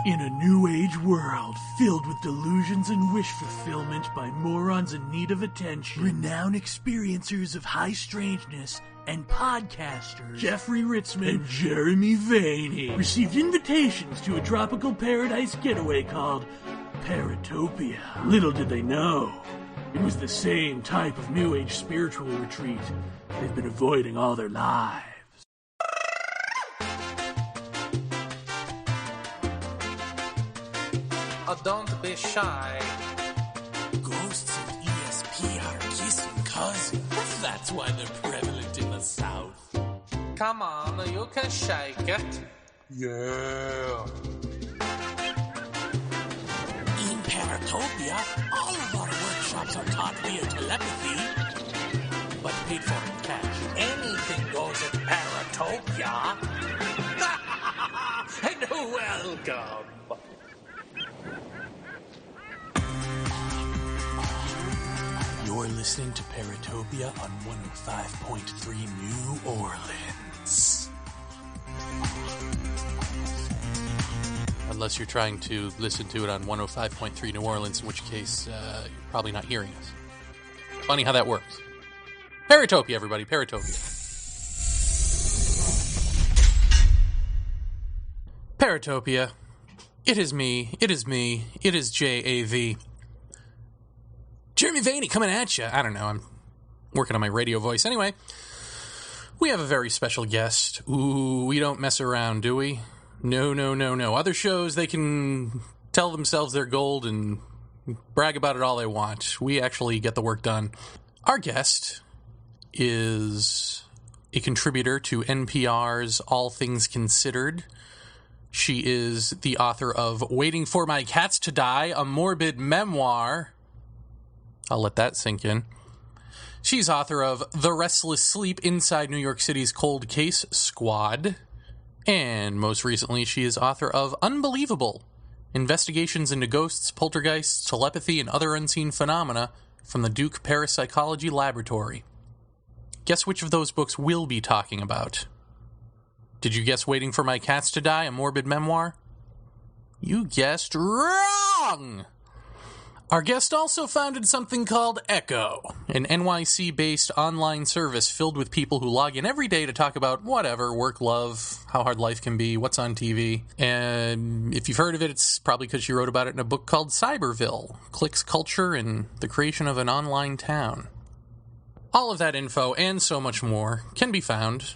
In a new age world filled with delusions and wish fulfillment by morons in need of attention, renowned experiencers of high strangeness and podcasters Jeffrey Ritzman and Jeremy Vaeni received invitations to a tropical paradise getaway called Paratopia. Little did they know, it was the same type of new age spiritual retreat they've been avoiding all their lives. Oh, don't be shy. Ghosts and ESP are kissing cousins. That's why they're prevalent in the South. Come on, you can shake it. Yeah. In Paratopia, all of our workshops are taught via telepathy, but paid for in cash. Anything goes at Paratopia. And welcome. You're listening to Paratopia on 105.3 New Orleans. Unless you're trying to listen to it on 105.3 New Orleans, in which case you're probably not hearing us. Funny how that works. Paratopia, everybody, Paratopia. Paratopia. It is me. It is me. It is JAV. Jeremy Vaeni coming at you. I don't know. I'm working on my radio voice. Anyway, we have a very special guest. Ooh, we don't mess around, do we? No. Other shows, they can tell themselves they're gold and brag about it all they want. We actually get the work done. Our guest is a contributor to NPR's All Things Considered. She is the author of Waiting for My Cats to Die, a morbid memoir. I'll let that sink in. She's author of The Restless Sleep Inside New York City's Cold Case Squad. And most recently, she is author of Unbelievable, Investigations into Ghosts, Poltergeists, Telepathy, and Other Unseen Phenomena from the Duke Parapsychology Laboratory. Guess which of those books we'll be talking about? Did you guess Waiting for My Cats to Die, a morbid memoir? You guessed wrong! Our guest also founded something called Echo, an NYC-based online service filled with people who log in every day to talk about whatever, work, love, how hard life can be, what's on TV. And if you've heard of it, it's probably because she wrote about it in a book called Cyberville, Clicks Culture and the Creation of an Online Town. All of that info and so much more can be found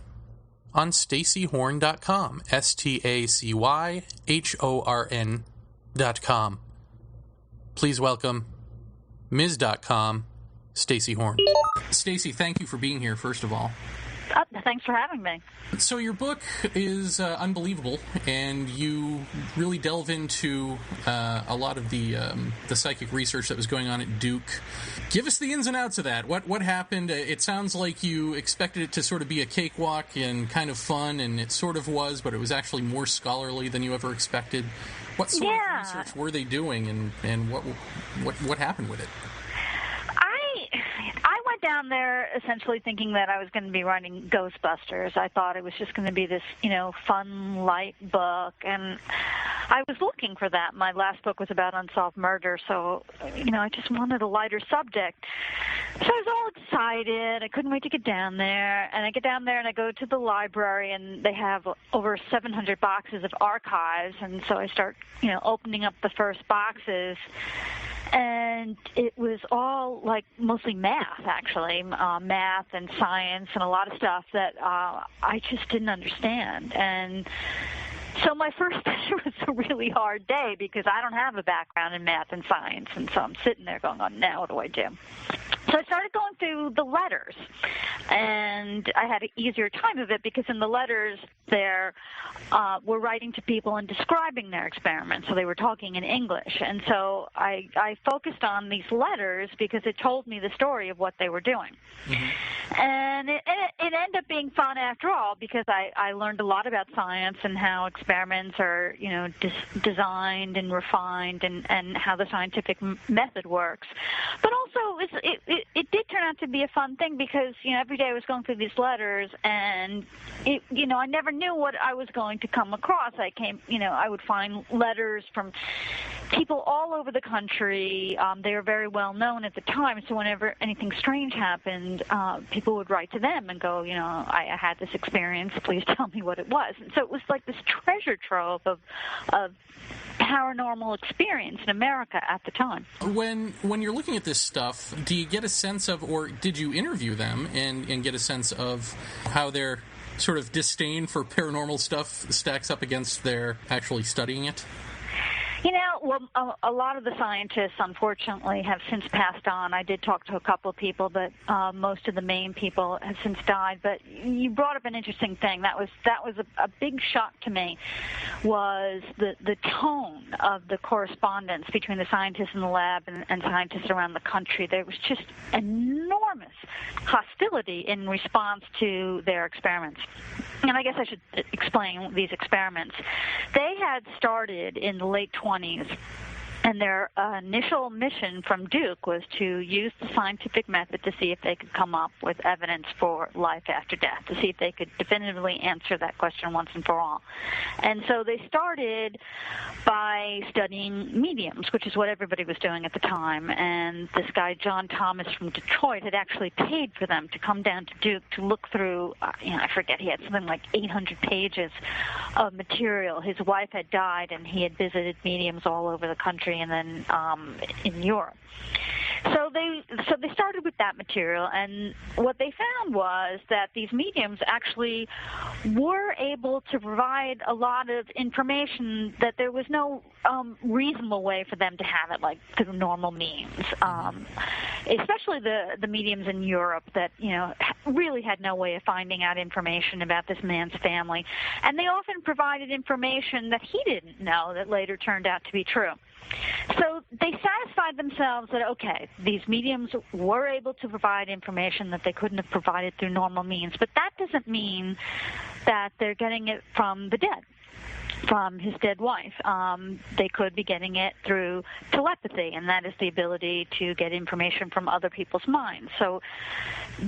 on stacyhorn.com, STACYHORN.com. Please welcome Ms.com, Stacy Horn. Stacy, thank you for being here, first of all. Thanks for having me. So your book is unbelievable, and you really delve into a lot of the psychic research that was going on at Duke. Give us the ins and outs of that. What happened? It sounds like you expected it to sort of be a cakewalk and kind of fun, and it sort of was, but it was actually more scholarly than you ever expected. What sort of research were they doing, and what happened with it? I went down there essentially thinking that I was going to be writing Ghostbusters. I thought it was just going to be this, fun, light book, and I was looking for that. My last book was about unsolved murder, so, I just wanted a lighter subject. So I was all excited. I couldn't wait to get down there, and I get down there and I go to the library, and they have over 700 boxes of archives, and so I start, opening up the first boxes. And it was all, mostly math, actually, math and science and a lot of stuff that I just didn't understand. And so my first day was a really hard day because I don't have a background in math and science. And so I'm sitting there going, oh, now what do I do? So I started going through the letters, and I had an easier time of it because in the letters there were writing to people and describing their experiments, so they were talking in English. And so I focused on these letters because it told me the story of what they were doing. Mm-hmm. And it ended up being fun after all because I learned a lot about science and how experiments are, designed and refined and how the scientific method works. But also it did turn out to be a fun thing because, every day I was going through these letters and, I never knew what I was going to come across. I would find letters from people all over the country. They were very well known at the time, so whenever anything strange happened, people would write to them and go, I had this experience, please tell me what it was. And so it was like this treasure trove of paranormal experience in America at the time. When you're looking at this stuff, do you get a sense of, or did you interview them and get a sense of how their sort of disdain for paranormal stuff stacks up against their actually studying it? Well, a lot of the scientists, unfortunately, have since passed on. I did talk to a couple of people, but most of the main people have since died. But you brought up an interesting thing. That was a big shock to me, was the tone of the correspondence between the scientists in the lab and scientists around the country. There was just enormous hostility in response to their experiments. And I guess I should explain these experiments. They had started in the late 20s, and their initial mission from Duke was to use the scientific method to see if they could come up with evidence for life after death, to see if they could definitively answer that question once and for all. And so they started by studying mediums, which is what everybody was doing at the time. And this guy, John Thomas from Detroit, had actually paid for them to come down to Duke to look through, I forget, he had something like 800 pages of material. His wife had died, and he had visited mediums all over the country and then in Europe. So they started with that material, and what they found was that these mediums actually were able to provide a lot of information that there was no reasonable way for them to have it, like through normal means. Especially the mediums in Europe that really had no way of finding out information about this man's family, and they often provided information that he didn't know that later turned out to be true. So they satisfied themselves that, okay, these mediums were able to provide information that they couldn't have provided through normal means, but that doesn't mean that they're getting it from the dead, from his dead wife. They could be getting it through telepathy, and that is the ability to get information from other people's minds. So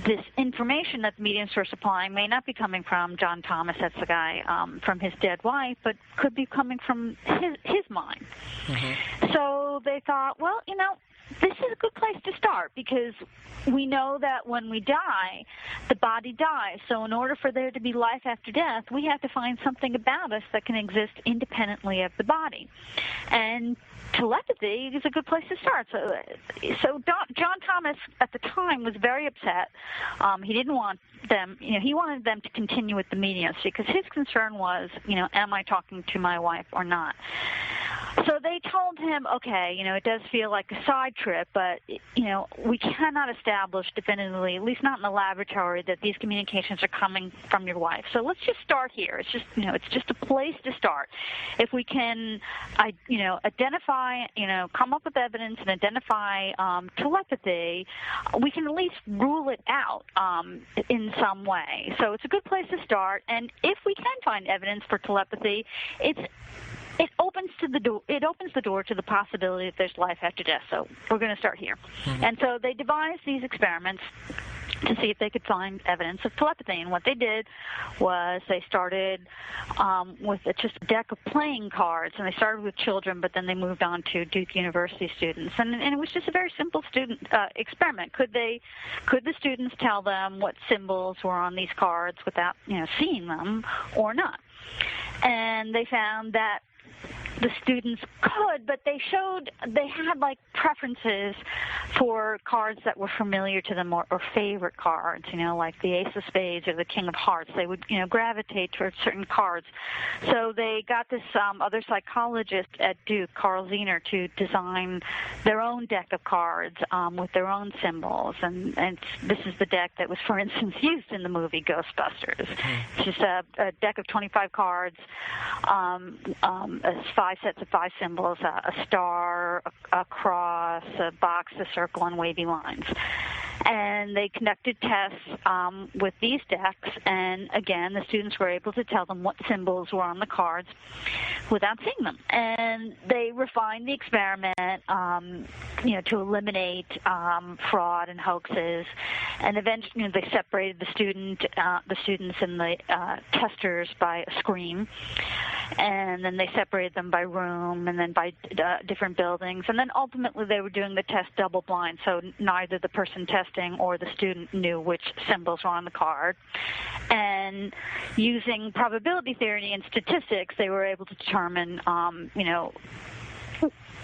this information that the mediums were supplying may not be coming from John Thomas, that's the guy, from his dead wife, but could be coming from his mind. Mm-hmm. So they thought, well, this is a good place to start because we know that when we die, the body dies. So in order for there to be life after death, we have to find something about us that can exist independently of the body. And telepathy is a good place to start. So John Thomas at the time was very upset. He didn't want them, he wanted them to continue with the mediums because his concern was, am I talking to my wife or not? So they told him, okay, it does feel like a side trip, but, we cannot establish definitively, at least not in the laboratory, that these communications are coming from your wife. So let's just start here. It's just, it's just a place to start. If we can, identify, come up with evidence and identify telepathy, we can at least rule it out in some way. So it's a good place to start. And if we can find evidence for telepathy, it opens the door to the possibility that there's life after death. So we're going to start here. Mm-hmm. And so they devised these experiments to see if they could find evidence of telepathy. And what they did was they started with just a deck of playing cards, and they started with children, but then they moved on to Duke University students. And it was just a very simple student experiment. Could the students tell them what symbols were on these cards without seeing them or not? And they found that the students could, but they had like preferences for cards that were familiar to them or favorite cards, like the Ace of Spades or the King of Hearts. They would, gravitate towards certain cards. So they got this other psychologist at Duke, Carl Zener, to design their own deck of cards with their own symbols. And this is the deck that was, for instance, used in the movie Ghostbusters. It's just a deck of 25 cards, 5 sets of 5 symbols, a star, a cross, a box, a circle, and wavy lines. And they conducted tests with these decks, and again, the students were able to tell them what symbols were on the cards without seeing them. And they refined the experiment, to eliminate fraud and hoaxes. And eventually, they separated the students and the testers by a screen, and then they separated them by room, and then by different buildings, and then ultimately they were doing the test double blind, so neither the person testing or the student knew which symbols were on the card. And using probability theory and statistics, they were able to determine,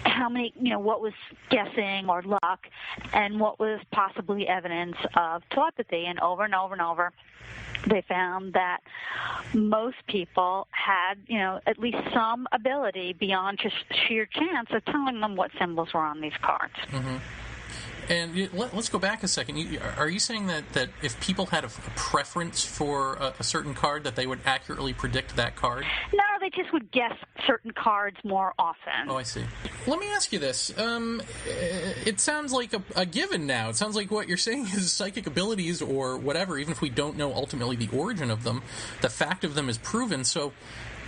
how many, what was guessing or luck, and what was possibly evidence of telepathy. And over and over and over, they found that most people had, at least some ability beyond just sheer chance of telling them what symbols were on these cards. Mm-hmm. And let's go back a second. Are you saying that if people had a preference for a certain card, that they would accurately predict that card? No, they just would guess certain cards more often. Oh, I see. Let me ask you this. It sounds like a given now. It sounds like what you're saying is psychic abilities or whatever, even if we don't know ultimately the origin of them, the fact of them is proven. So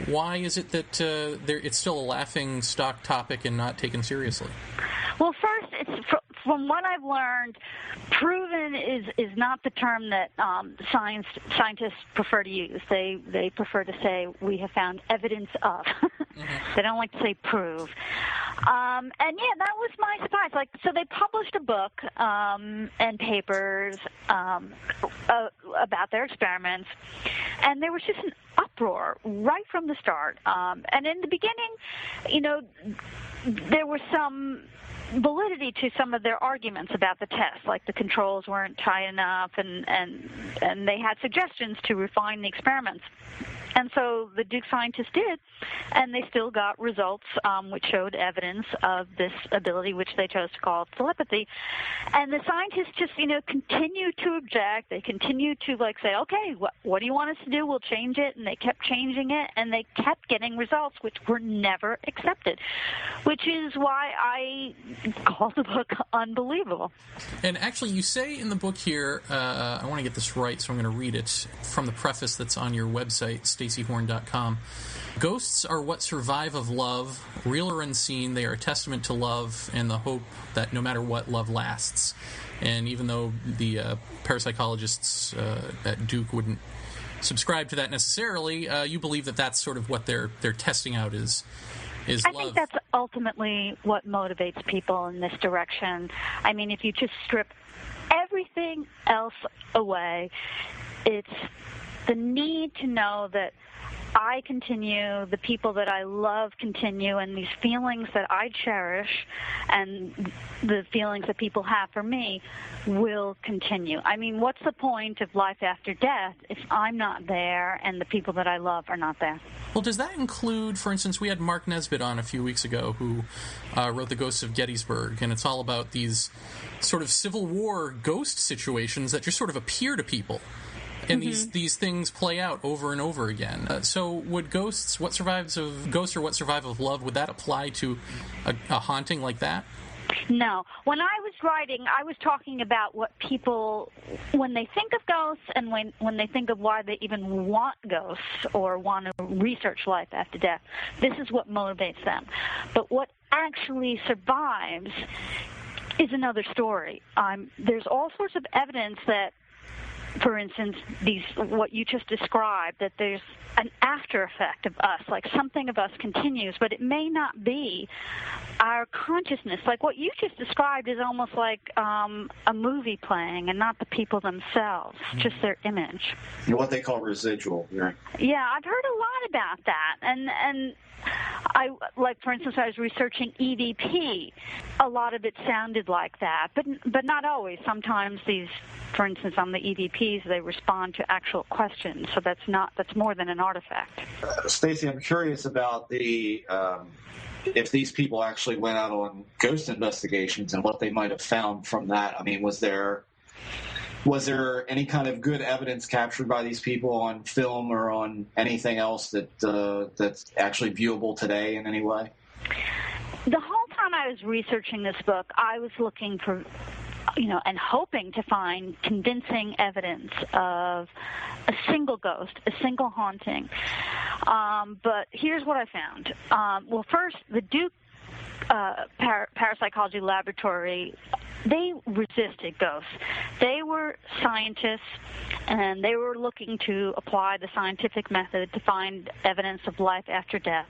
why is it that it's still a laughing stock topic and not taken seriously? Well, first, from what I've learned, proven is not the term that scientists prefer to use. They prefer to say we have found evidence of. Mm-hmm. They don't like to say prove. And yeah, that was my surprise. So they published a book and papers about their experiments, and there was just an uproar right from the start. And in the beginning, there was some validity to some of their arguments about the test, like the controls weren't tight enough, and they had suggestions to refine the experiments. And so the Duke scientists did, and they still got results which showed evidence of this ability, which they chose to call telepathy. And the scientists just, continued to object. They continued to, say, okay, what do you want us to do? We'll change it. And they kept changing it, and they kept getting results which were never accepted, which is why I call the book unbelievable. And actually, you say in the book here, I want to get this right, so I'm going to read it from the preface that's on your website, stacyhorn.com. Ghosts are what survive of love. Real or unseen, they are a testament to love and the hope that no matter what, love lasts. And even though the parapsychologists at Duke wouldn't subscribe to that necessarily, you believe that that's sort of what they're testing out is love. I think that's ultimately what motivates people in this direction. I mean, if you just strip everything else away, it's the need to know that I continue, the people that I love continue, and these feelings that I cherish and the feelings that people have for me will continue. I mean, what's the point of life after death if I'm not there and the people that I love are not there? Well, does that include, for instance, we had Mark Nesbitt on a few weeks ago who wrote The Ghosts of Gettysburg, and it's all about these sort of Civil War ghost situations that just sort of appear to people. And these things play out over and over again. So would ghosts, what survives of ghosts or what survive of love, would that apply to a haunting like that? No. When I was writing, I was talking about what people, when they think of ghosts and when they think of why they even want ghosts or want to research life after death, this is what motivates them. But what actually survives is another story. There's all sorts of evidence that, for instance, what you just described, that there's an after effect of us, like something of us continues, but it may not be our consciousness. Like what you just described is almost like a movie playing and not the people themselves, just their image. What they call residual. Right? Yeah, I've heard a lot about that. And I, like, for instance, I was researching EVP. A lot of it sounded like that, but not always. Sometimes these, for instance, on the EVPs, they respond to actual questions, so that's more than an artifact. Stacy, I'm curious about if these people actually went out on ghost investigations and what they might have found from that. I mean, was there any kind of good evidence captured by these people on film or on anything else that's actually viewable today in any way? The whole time I was researching this book, I was looking for and hoping to find convincing evidence of a single ghost, a single haunting. But here's what I found. Well, first, the Duke Parapsychology Laboratory, they resisted ghosts. They were scientists, and they were looking to apply the scientific method to find evidence of life after death.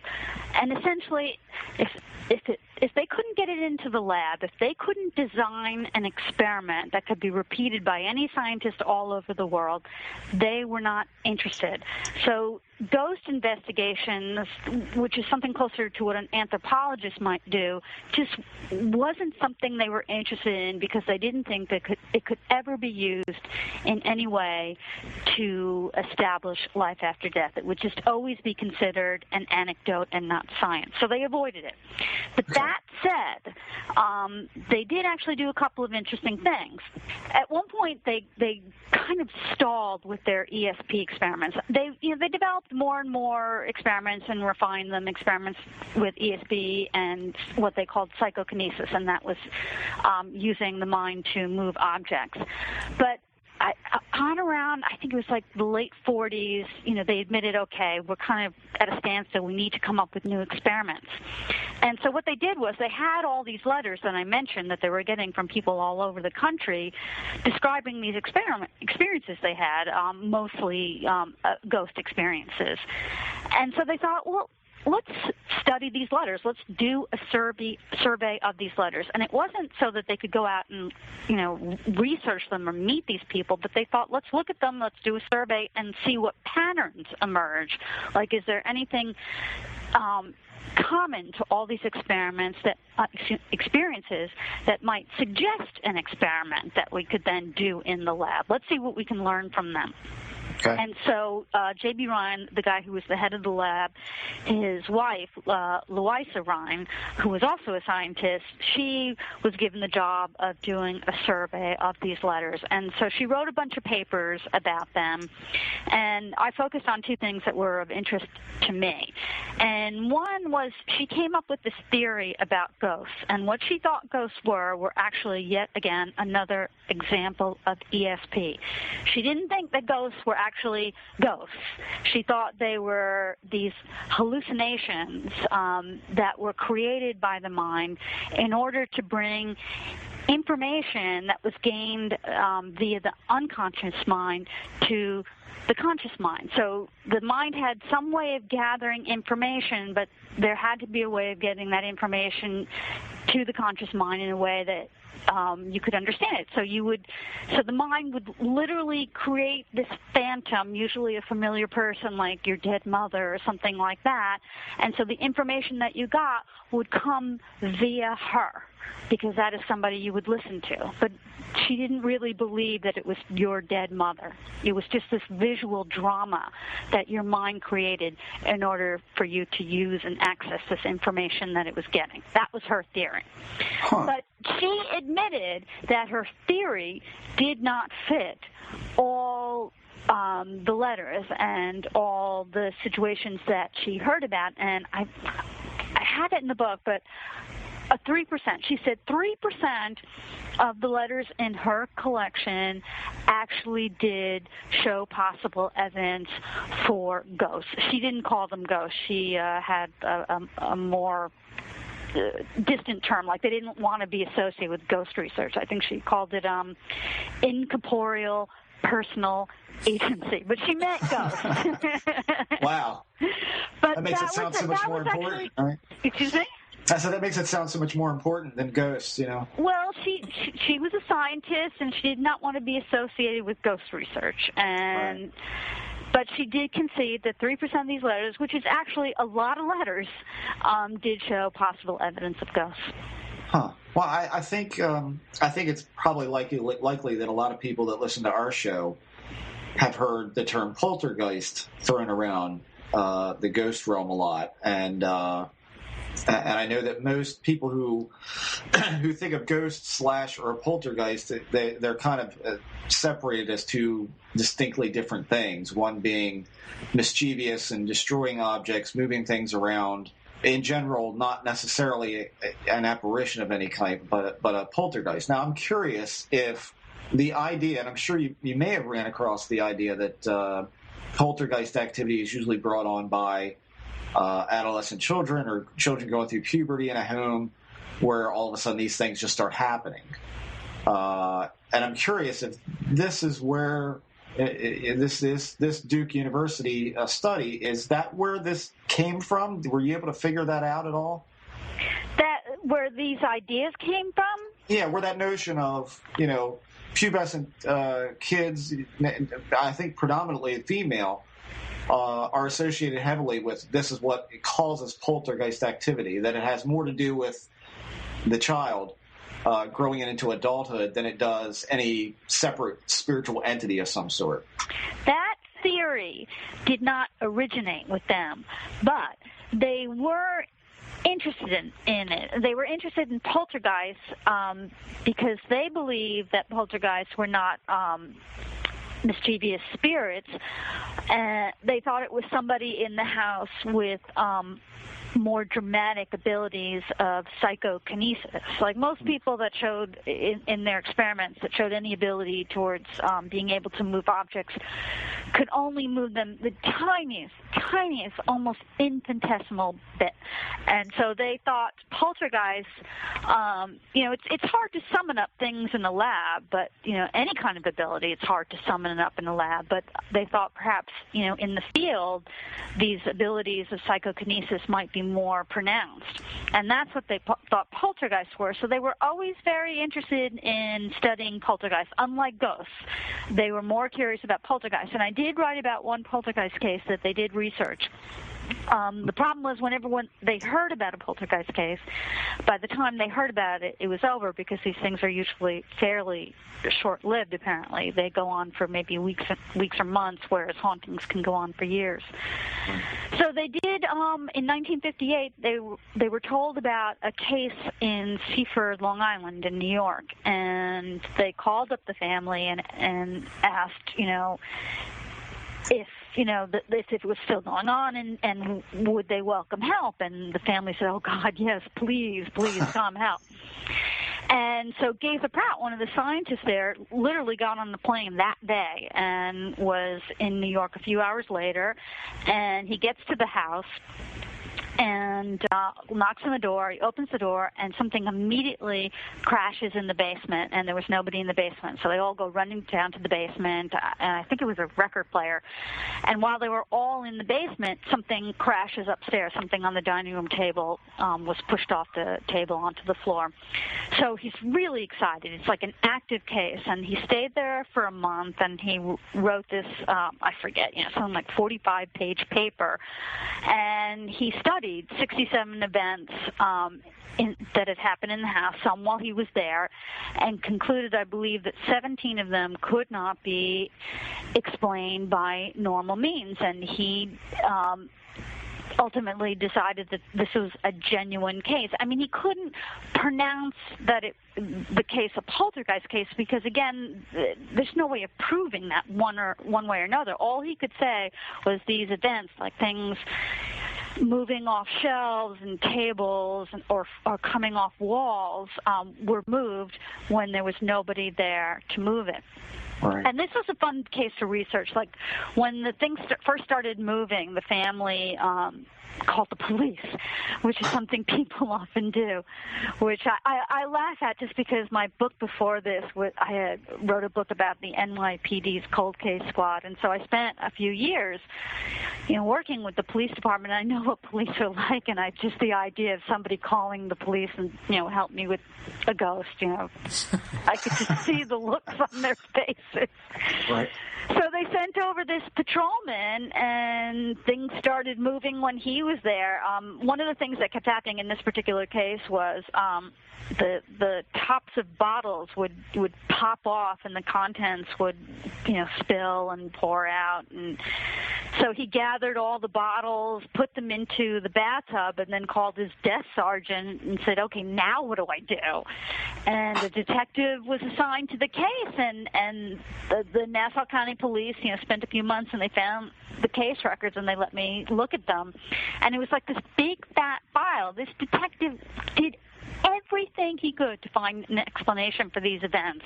And essentially, if they couldn't get it into the lab, if they couldn't design an experiment that could be repeated by any scientist all over the world, they were not interested. So ghost investigations, which is something closer to what an anthropologist might do, just wasn't something they were interested in because they didn't think that it could ever be used in any way to establish life after death. It would just always be considered an anecdote and not science. So they avoided it. But that said, they did actually do a couple of interesting things. At one point, they kind of stalled with their ESP experiments. They developed more and more experiments and refined them, experiments with ESP and what they called psychokinesis, and that was using the mind to move objects. But on around, I think it was like the late 40s, they admitted, okay, we're kind of at a standstill. We need to come up with new experiments. And so what they did was they had all these letters that I mentioned that they were getting from people all over the country describing these experiences they had, mostly ghost experiences. And so they thought, well, let's study these letters. Let's do a survey of these letters. And it wasn't so that they could go out and, research them or meet these people, but they thought, let's look at them, let's do a survey and see what patterns emerge. Like, is there anything common to all these experiences that might suggest an experiment that we could then do in the lab? Let's see what we can learn from them. Okay. And so J.B. Ryan, the guy who was the head of the lab, his wife, Louisa Ryan, who was also a scientist, she was given the job of doing a survey of these letters. And so she wrote a bunch of papers about them. And I focused on two things that were of interest to me. And one was she came up with this theory about ghosts. And what she thought ghosts were actually, yet again, another example of ESP. She didn't think that ghosts were actually ghosts. She thought they were these hallucinations that were created by the mind in order to bring information that was gained via the unconscious mind to the conscious mind. So the mind had some way of gathering information, but there had to be a way of getting that information to the conscious mind in a way that you could understand it. So the mind would literally create this phantom, usually a familiar person like your dead mother or something like that. And so the information that you got would come via her, because that is somebody you would listen to. But she didn't really believe that it was your dead mother. It was just this visual drama that your mind created in order for you to use and access this information that it was getting. That was her theory. Huh. But she admitted that her theory did not fit all the letters and all the situations that she heard about. And I had it in the book, but 3%. She said 3% of the letters in her collection actually did show possible evidence for ghosts. She didn't call them ghosts. She had a more distant term, like they didn't want to be associated with ghost research. I think she called it incorporeal personal agency, but she meant ghosts. Wow. But that makes it sound so much more important. Right? Excuse me? I said that makes it sound so much more important than ghosts, Well, she was a scientist, and she did not want to be associated with ghost research. And right. But she did concede that 3% of these letters, which is actually a lot of letters, did show possible evidence of ghosts. Huh. Well, I think it's probably likely that a lot of people that listen to our show have heard the term poltergeist thrown around the ghost realm a lot, and I know that most people who think of ghosts or a poltergeist, they're kind of separated as two distinctly different things. One being mischievous and destroying objects, moving things around, in general, not necessarily an apparition of any kind, but a poltergeist. Now, I'm curious if the idea, and I'm sure you may have ran across the idea that poltergeist activity is usually brought on by adolescent children or children going through puberty in a home where all of a sudden these things just start happening. And I'm curious if this is where this Duke University study, is that where this came from? Were you able to figure that out at all? That where these ideas came from? Yeah, where that notion of, pubescent kids, I think predominantly female, are associated heavily with this is what causes poltergeist activity, that it has more to do with the child growing into adulthood than it does any separate spiritual entity of some sort. That theory did not originate with them, but they were interested in it. They were interested in poltergeists because they believed that poltergeists were not mischievous spirits. They thought it was somebody in the house with more dramatic abilities of psychokinesis. Like most people that showed in their experiments that showed any ability towards being able to move objects could only move them the tiniest, almost infinitesimal bit. And so they thought poltergeists, it's hard to summon up things in the lab, but, any kind of ability, it's hard to summon it up in the lab. But they thought perhaps, in the field, these abilities of psychokinesis might be more pronounced. And that's what they thought poltergeists were. So they were always very interested in studying poltergeists, unlike ghosts. They were more curious about poltergeists. And I did write about one poltergeist case that they did research. The problem was whenever they heard about a poltergeist case, by the time they heard about it, it was over because these things are usually fairly short-lived, apparently. They go on for maybe weeks or months, whereas hauntings can go on for years. So they did, in 1958, they were told about a case in Seaford, Long Island in New York, and they called up the family and asked, if it was still going on and would they welcome help. And the family said, oh, God, yes, please come help. And so Gaither Pratt, one of the scientists there, literally got on the plane that day and was in New York a few hours later. And he gets to the house and knocks on the door. He opens the door, and something immediately crashes in the basement, and there was nobody in the basement. So they all go running down to the basement, and I think it was a record player. And while they were all in the basement, something crashes upstairs. Something on the dining room table was pushed off the table onto the floor. So he's really excited. It's like an active case, and he stayed there for a month, and he wrote this, I forget, something like 45-page paper, and he studied 67 events that had happened in the house, some while he was there, and concluded, I believe, that 17 of them could not be explained by normal means. And he ultimately decided that this was a genuine case. I mean, he couldn't pronounce that the case a poltergeist case because, again, there's no way of proving that one way or another. All he could say was these events, like things moving off shelves and tables or coming off walls, were moved when there was nobody there to move it. Right. And this was a fun case to research. Like when the things first started moving, the family called the police, which is something people often do, which I laugh at just because my book before this, I wrote a book about the NYPD's cold case squad, and so I spent a few years, working with the police department. I know what police are like, and just the idea of somebody calling the police and help me with a ghost, I could just see the looks on their faces. Right. So they sent over this patrolman, and things started moving when he was there. One of the things that kept happening in this particular case was the tops of bottles would pop off, and the contents would spill and pour out. And So he gathered all the bottles, put them into the bathtub, and then called his desk sergeant and said, okay, now what do I do? And the detective was assigned to the case, and the Nassau County Police, spent a few months, and they found the case records, and they let me look at them. And it was like this big, fat file. This detective did everything he could to find an explanation for these events.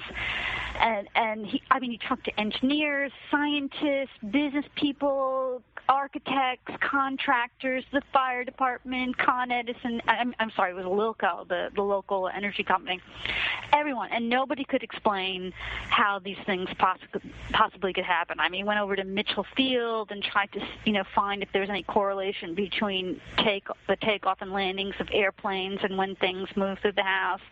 And he talked to engineers, scientists, business people, architects, contractors, the fire department, Con Edison, it was Lilco, the local energy company, everyone. And nobody could explain how these things possibly could happen. I mean, he went over to Mitchell Field and tried to, find if there was any correlation between the takeoff and landings of airplanes and when things move through the house.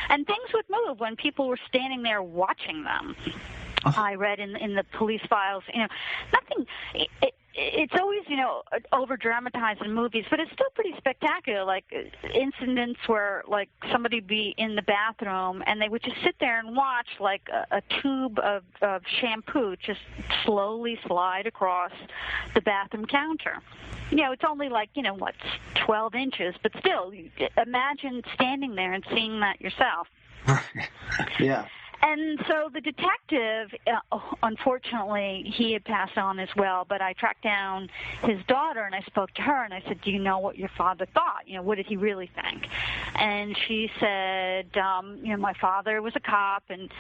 And things would move when people were standing there watching them. I read in the police files, nothing. It's always, over dramatized in movies, but it's still pretty spectacular. Like incidents where, like, somebody would be in the bathroom and they would just sit there and watch, like, a tube of shampoo just slowly slide across the bathroom counter. It's only like, 12 inches, but still, imagine standing there and seeing that yourself. Yeah. And so the detective, unfortunately, he had passed on as well, but I tracked down his daughter, and I spoke to her, and I said, do you know what your father thought? What did he really think? And she said, my father was a cop, and,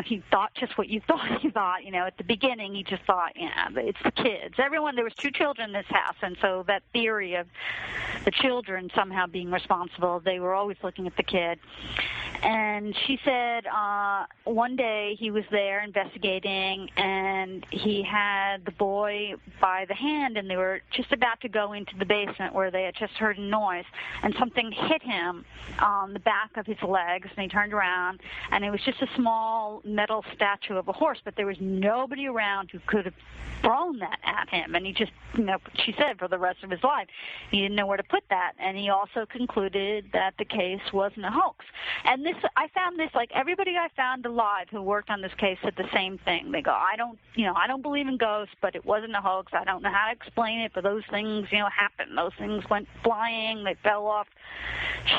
he thought just what you thought he thought. At the beginning, he just thought, it's the kids. There was 2 children in this house, and so that theory of the children somehow being responsible, they were always looking at the kid. And she said, one day he was there investigating, and he had the boy by the hand, and they were just about to go into the basement where they had just heard a noise, and something hit him on the back of his legs, and he turned around, and it was just a small metal statue of a horse, but there was nobody around who could have thrown that at him, and he just, she said, for the rest of his life, he didn't know where to put that, and he also concluded that the case wasn't a hoax. And I found this, like, everybody I found alive who worked on this case said the same thing. They go, I don't believe in ghosts, but it wasn't a hoax. I don't know how to explain it, but those things, happened. Those things went flying. They fell off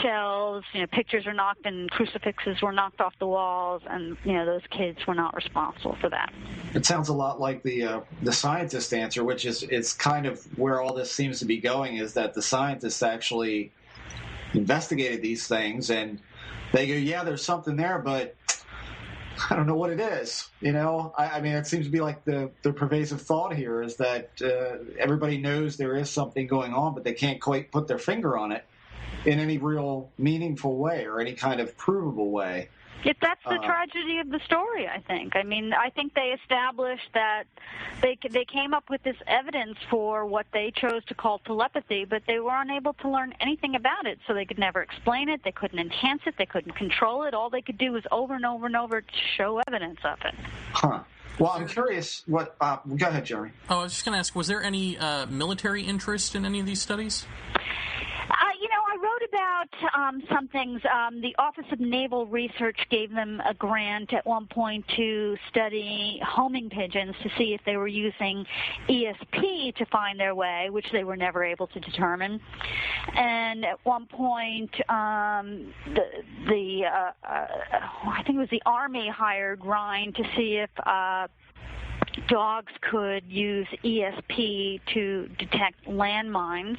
shelves. Pictures were knocked and crucifixes were knocked off the walls, and, those kids were not responsible for that. It sounds a lot like the scientist answer, which is kind of where all this seems to be going, is that the scientists actually investigated these things, and they go, yeah, there's something there, but I don't know what it is. I mean, it seems to be like the pervasive thought here is that everybody knows there is something going on, but they can't quite put their finger on it in any real meaningful way or any kind of provable way. That's the tragedy of the story, I think. I mean, I think they established that they came up with this evidence for what they chose to call telepathy, but they were unable to learn anything about it, so they could never explain it, they couldn't enhance it, they couldn't control it. All they could do was over and over and over to show evidence of it. Huh. Well, I'm curious what... go ahead, Jeremy. Oh, I was just going to ask, was there any military interest in any of these studies? I wrote about some things. The Office of Naval Research gave them a grant at one point to study homing pigeons to see if they were using ESP to find their way, which they were never able to determine. And at one point, I think it was the Army hired Ryan to see if dogs could use ESP to detect landmines,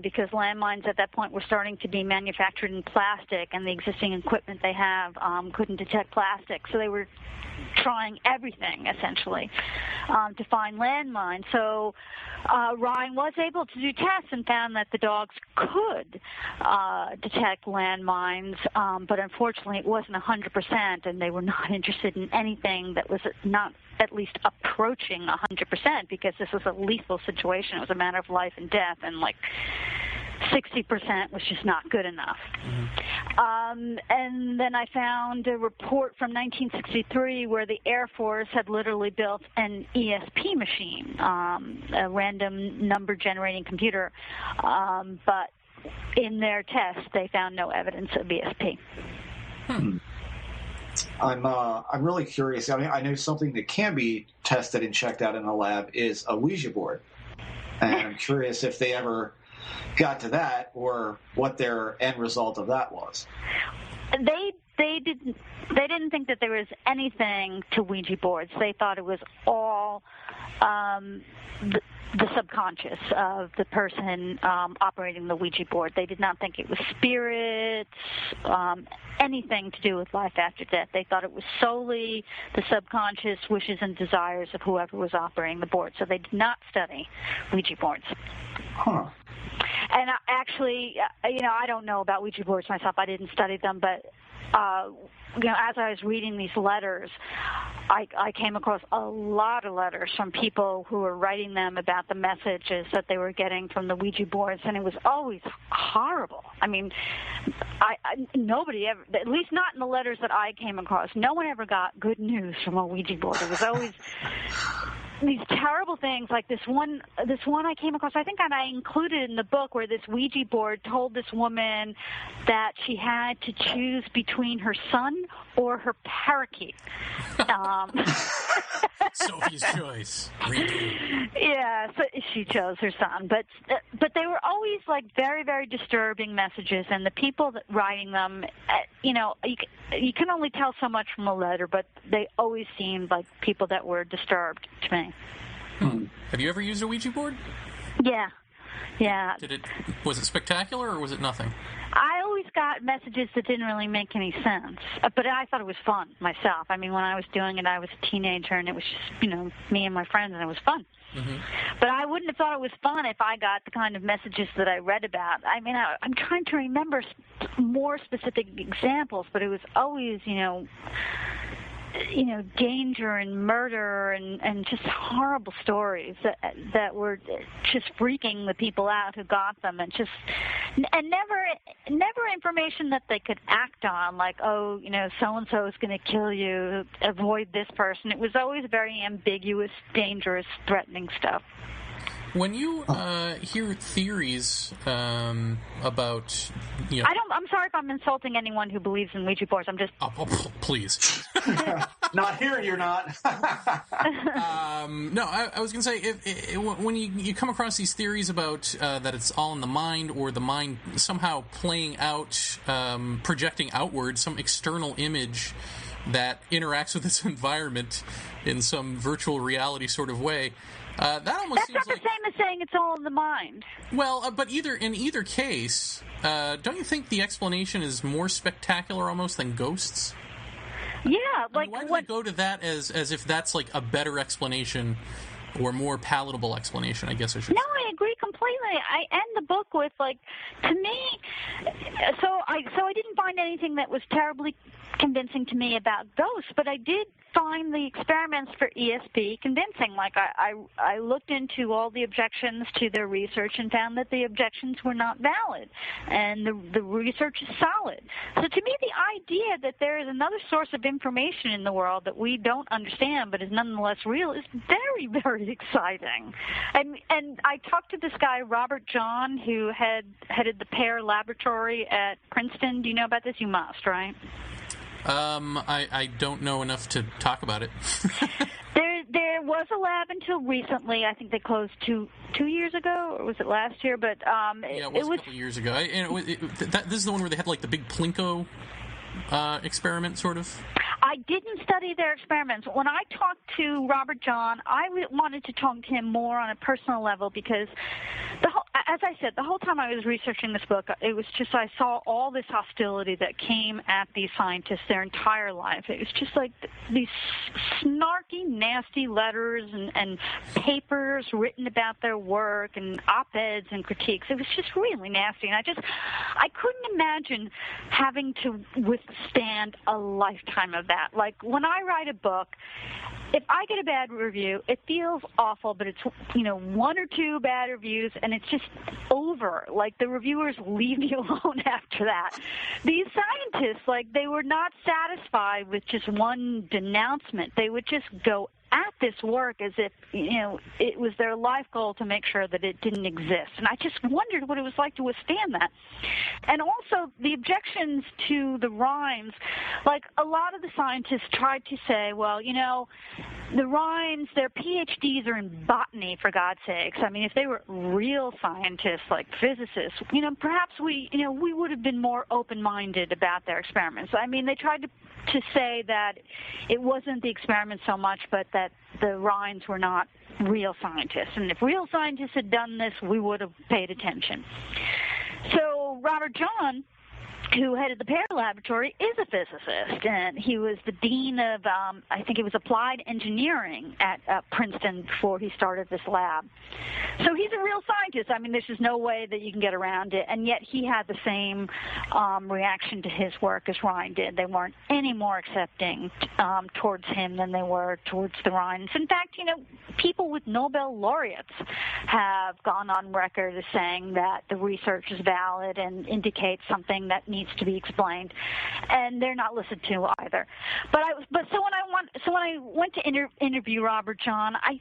because landmines at that point were starting to be manufactured in plastic, and the existing equipment they have couldn't detect plastic. So they were trying everything, essentially, to find landmines. So Ryan was able to do tests and found that the dogs could detect landmines, but unfortunately it wasn't 100%, and they were not interested in anything that was not at least approaching 100%, because this was a lethal situation. It was a matter of life and death, and like 60% was just not good enough. Mm-hmm. And then I found a report from 1963 where the Air Force had literally built an ESP machine, a random number generating computer, but in their tests they found no evidence of ESP. I'm really curious. I mean, I know something that can be tested and checked out in a lab is a Ouija board, and I'm curious if they ever got to that or what their end result of that was. They didn't think that there was anything to Ouija boards. They thought it was all the subconscious of the person operating the Ouija board. They did not think it was spirits, anything to do with life after death. They thought it was solely the subconscious wishes and desires of whoever was operating the board. So they did not study Ouija boards. Huh. And actually, I don't know about Ouija boards myself. I didn't study them, but as I was reading these letters, I came across a lot of letters from people who were writing them about the messages that they were getting from the Ouija boards, and it was always horrible. I mean, nobody ever, at least not in the letters that I came across, no one ever got good news from a Ouija board. It was always these terrible things, like this one I came across, I think I included in the book, where this Ouija board told this woman that she had to choose between her son or her parakeet. Sophie's choice. Yeah, so she chose her son, but they were always like very, very disturbing messages, and the people that writing them, you can only tell so much from a letter, but they always seemed like people that were disturbed to me. Have you ever used a Ouija board? Yeah. Was it spectacular or was it nothing? I always got messages that didn't really make any sense, but I thought it was fun myself. I mean, when I was doing it, I was a teenager, and it was just, me and my friends, and it was fun. Mm-hmm. But I wouldn't have thought it was fun if I got the kind of messages that I read about. I mean, I'm trying to remember more specific examples, but it was always, danger and murder and just horrible stories that were just freaking the people out who got them, and never information that they could act on, like, so and so is going to kill you, avoid this person. It was always very ambiguous, dangerous, threatening stuff. When you hear theories about, I'm sorry if I'm insulting anyone who believes in Ouija boards. I'm just. Oh, please. Not here, you're not. No, I was going to say, when you come across these theories about that it's all in the mind, or the mind somehow playing out, projecting outward some external image that interacts with its environment in some virtual reality sort of way. That almost That's seems not the same as saying it's all in the mind. Well, but in either case, don't you think the explanation is more spectacular almost than ghosts? Yeah, why do they go to that as if that's like a better explanation or more palatable explanation? I guess I should. No, I agree completely. I end the book with, to me, so I didn't find anything that was terribly convincing to me about ghosts, but I did find the experiments for ESP convincing. Like, I looked into all the objections to their research and found that the objections were not valid, and the research is solid. So to me, the idea that there is another source of information in the world that we don't understand but is nonetheless real is very, very exciting. And I talked to this guy, Robert John, who headed the PAIR laboratory at Princeton. Do you know about this? You must, right? I don't know enough to talk about it. There was a lab until recently. I think they closed two years ago, or was it last year? But it was a couple years ago. This is the one where they had like the big Plinko experiment, sort of. I didn't study their experiments. When I talked to Robert John, I wanted to talk to him more on a personal level, because as I said, the whole time I was researching this book, it was just, I saw all this hostility that came at these scientists their entire life. It was just like these snarky, nasty letters and papers written about their work and op-eds and critiques. It was just really nasty. And I couldn't imagine having to withstand a lifetime of that. Like, when I write a book, if I get a bad review, it feels awful, but it's, one or two bad reviews, and it's just over. Like, the reviewers leave me alone after that. These scientists, they were not satisfied with just one denouncement. They would just go at this work as if, it was their life goal to make sure that it didn't exist. And I just wondered what it was like to withstand that. And also the objections to the Rhines, like a lot of the scientists tried to say, well, the Rhines, their PhDs are in botany, for God's sakes. I mean, if they were real scientists like physicists, perhaps we would have been more open-minded about their experiments. I mean, they tried to say that it wasn't the experiment so much, but that the Rhines were not real scientists. And if real scientists had done this, we would have paid attention. So Robert John, who headed the Parrot Laboratory, is a physicist, and he was the dean of, I think it was applied engineering at Princeton before he started this lab. So he's a real scientist. I mean, there's just no way that you can get around it, and yet he had the same reaction to his work as Rhine did. They weren't any more accepting towards him than they were towards the Rhines. In fact, people with Nobel laureates have gone on record as saying that the research is valid and indicates something that needs to be explained, and they're not listened to either. But so when I went to interview Robert John, I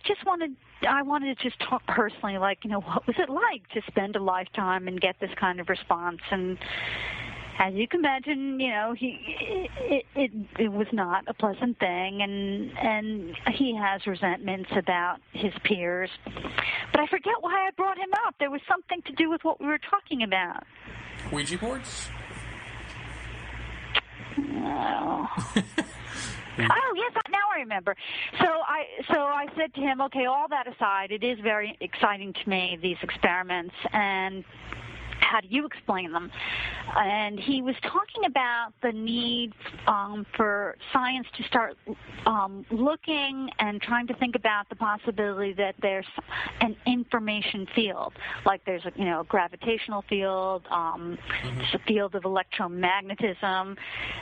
wanted to just talk personally, like, what was it like to spend a lifetime and get this kind of response? And as you can imagine, it was not a pleasant thing, and he has resentments about his peers. But I forget why I brought him up. There was something to do with what we were talking about. Ouija boards? Oh. Oh, yes, now I remember. So I said to him, okay, all that aside, it is very exciting to me, these experiments, and how do you explain them? And he was talking about the need for science to start looking and trying to think about the possibility that there's an information field, like there's a gravitational field, there's a field of electromagnetism.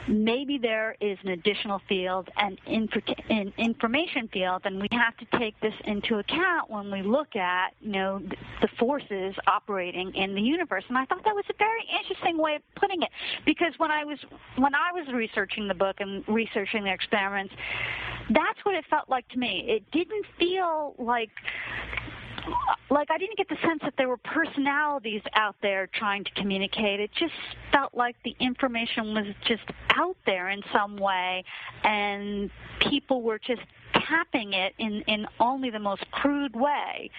Maybe there is an additional field, an information field, and we have to take this into account when we look at the forces operating in the universe. And I thought that was a very interesting way of putting it, because when I was researching the book and researching their experiments, that's what it felt like to me. It didn't feel like I didn't get the sense that there were personalities out there trying to communicate. It just felt like the information was just out there in some way, and people were just tapping it in only the most crude way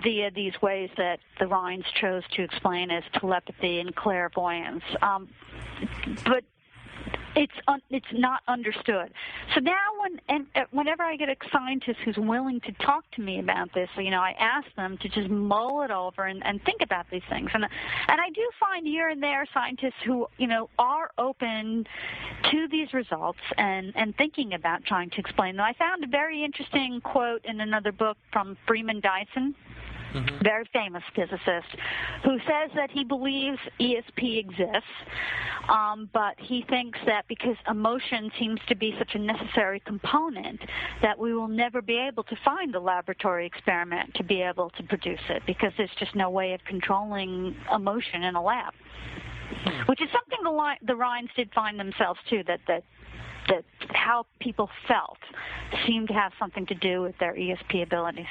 via these ways that the Rhines chose to explain as telepathy and clairvoyance. But it's not understood. So now whenever I get a scientist who's willing to talk to me about this, I ask them to just mull it over and think about these things. And I do find here and there scientists who, are open to these results and thinking about trying to explain them. I found a very interesting quote in another book from Freeman Dyson, very famous physicist, who says that he believes ESP exists, but he thinks that because emotion seems to be such a necessary component, that we will never be able to find a laboratory experiment to be able to produce it, because there's just no way of controlling emotion in a lab, which is something the Rhines did find themselves too, that how people felt seemed to have something to do with their ESP abilities.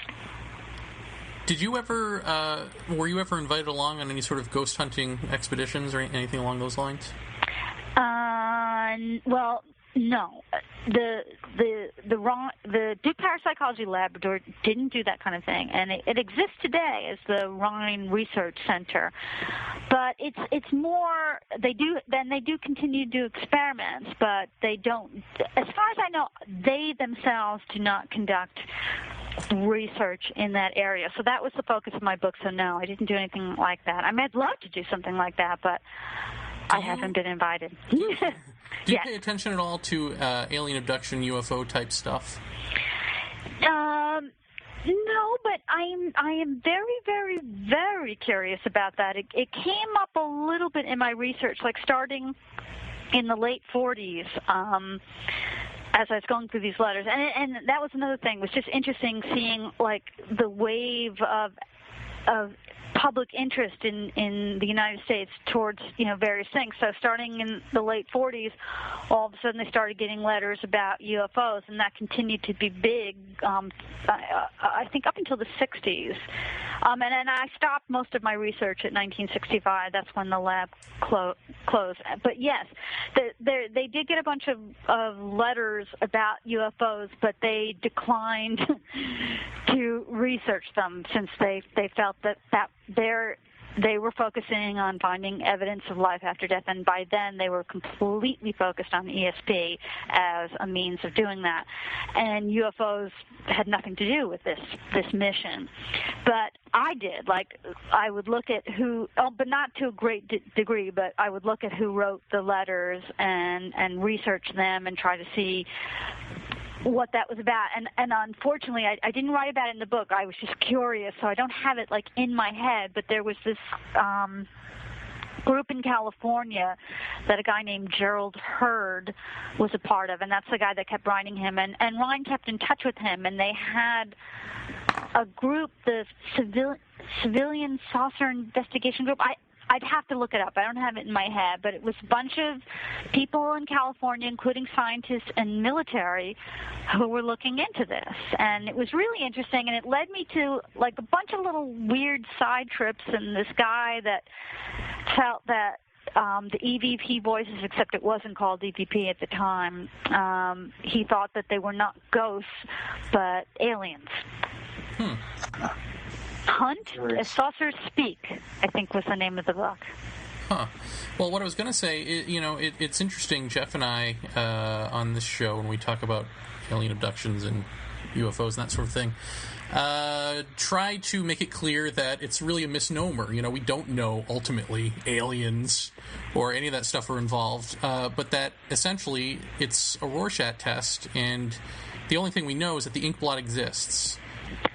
Did you ever, were you ever invited along on any sort of ghost hunting expeditions or anything along those lines? Well, no. The Duke Parapsychology Laboratory didn't do that kind of thing, and it exists today as the Rhine Research Center. But it's more, they do continue to do experiments, but they don't, as far as I know, they themselves do not conduct research in that area. So that was the focus of my book. So no, I didn't do anything like that. I mean, I'd love to do something like that, but I haven't been invited. Do you pay attention at all to alien abduction, UFO type stuff? No, but I am very, very, very curious about that. It came up a little bit in my research, like starting in the late 40s, as I was going through these letters. And that was another thing. It was just interesting seeing, like, the wave of public interest in the United States towards various things. So starting in the late 40s, all of a sudden they started getting letters about UFOs, and that continued to be big. I think up until the 60s, and then I stopped most of my research at 1965. That's when the lab closed. But yes, they did get a bunch of letters about UFOs, but they declined to research them since they felt that they were focusing on finding evidence of life after death, and by then they were completely focused on ESP as a means of doing that. And UFOs had nothing to do with this mission. But I did. Like, I would look at who, but not to a great degree, but I would look at who wrote the letters and research them and try to see what that was about. And unfortunately, I didn't write about it in the book. I was just curious, so I don't have it like in my head. But there was this group in California that a guy named Gerald Hurd was a part of, and that's the guy that kept writing him. And Ryan kept in touch with him, and they had a group, the Civilian Saucer Investigation Group. I'd have to look it up. I don't have it in my head, but it was a bunch of people in California, including scientists and military, who were looking into this. And it was really interesting, and it led me to like a bunch of little weird side trips, and this guy that felt that the EVP voices, except it wasn't called EVP at the time, he thought that they were not ghosts, but aliens. Hunt, As Saucers Speak, I think was the name of the book. Huh. Well, what I was going to say, it's interesting, Jeff and I, on this show, when we talk about alien abductions and UFOs and that sort of thing, try to make it clear that it's really a misnomer. We don't know, ultimately, aliens or any of that stuff are involved, but that, essentially, it's a Rorschach test, and the only thing we know is that the ink blot exists.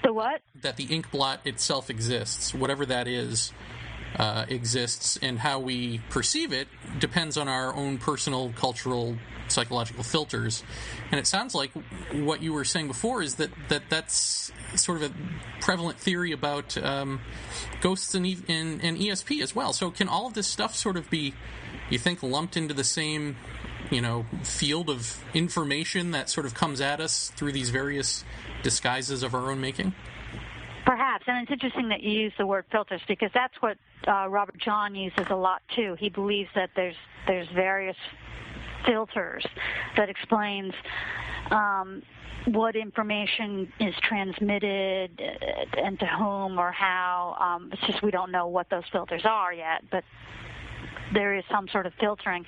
The what? That the ink blot itself exists. Whatever that is, exists, and how we perceive it depends on our own personal, cultural, psychological filters. And it sounds like what you were saying before is that's sort of a prevalent theory about ghosts and ESP as well. So can all of this stuff sort of be, you think, lumped into the same field of information that sort of comes at us through these various disguises of our own making? Perhaps, and it's interesting that you use the word filters, because that's what Robert John uses a lot too. He believes that there's various filters that explains what information is transmitted and to whom or how. It's just we don't know what those filters are yet, but there is some sort of filtering.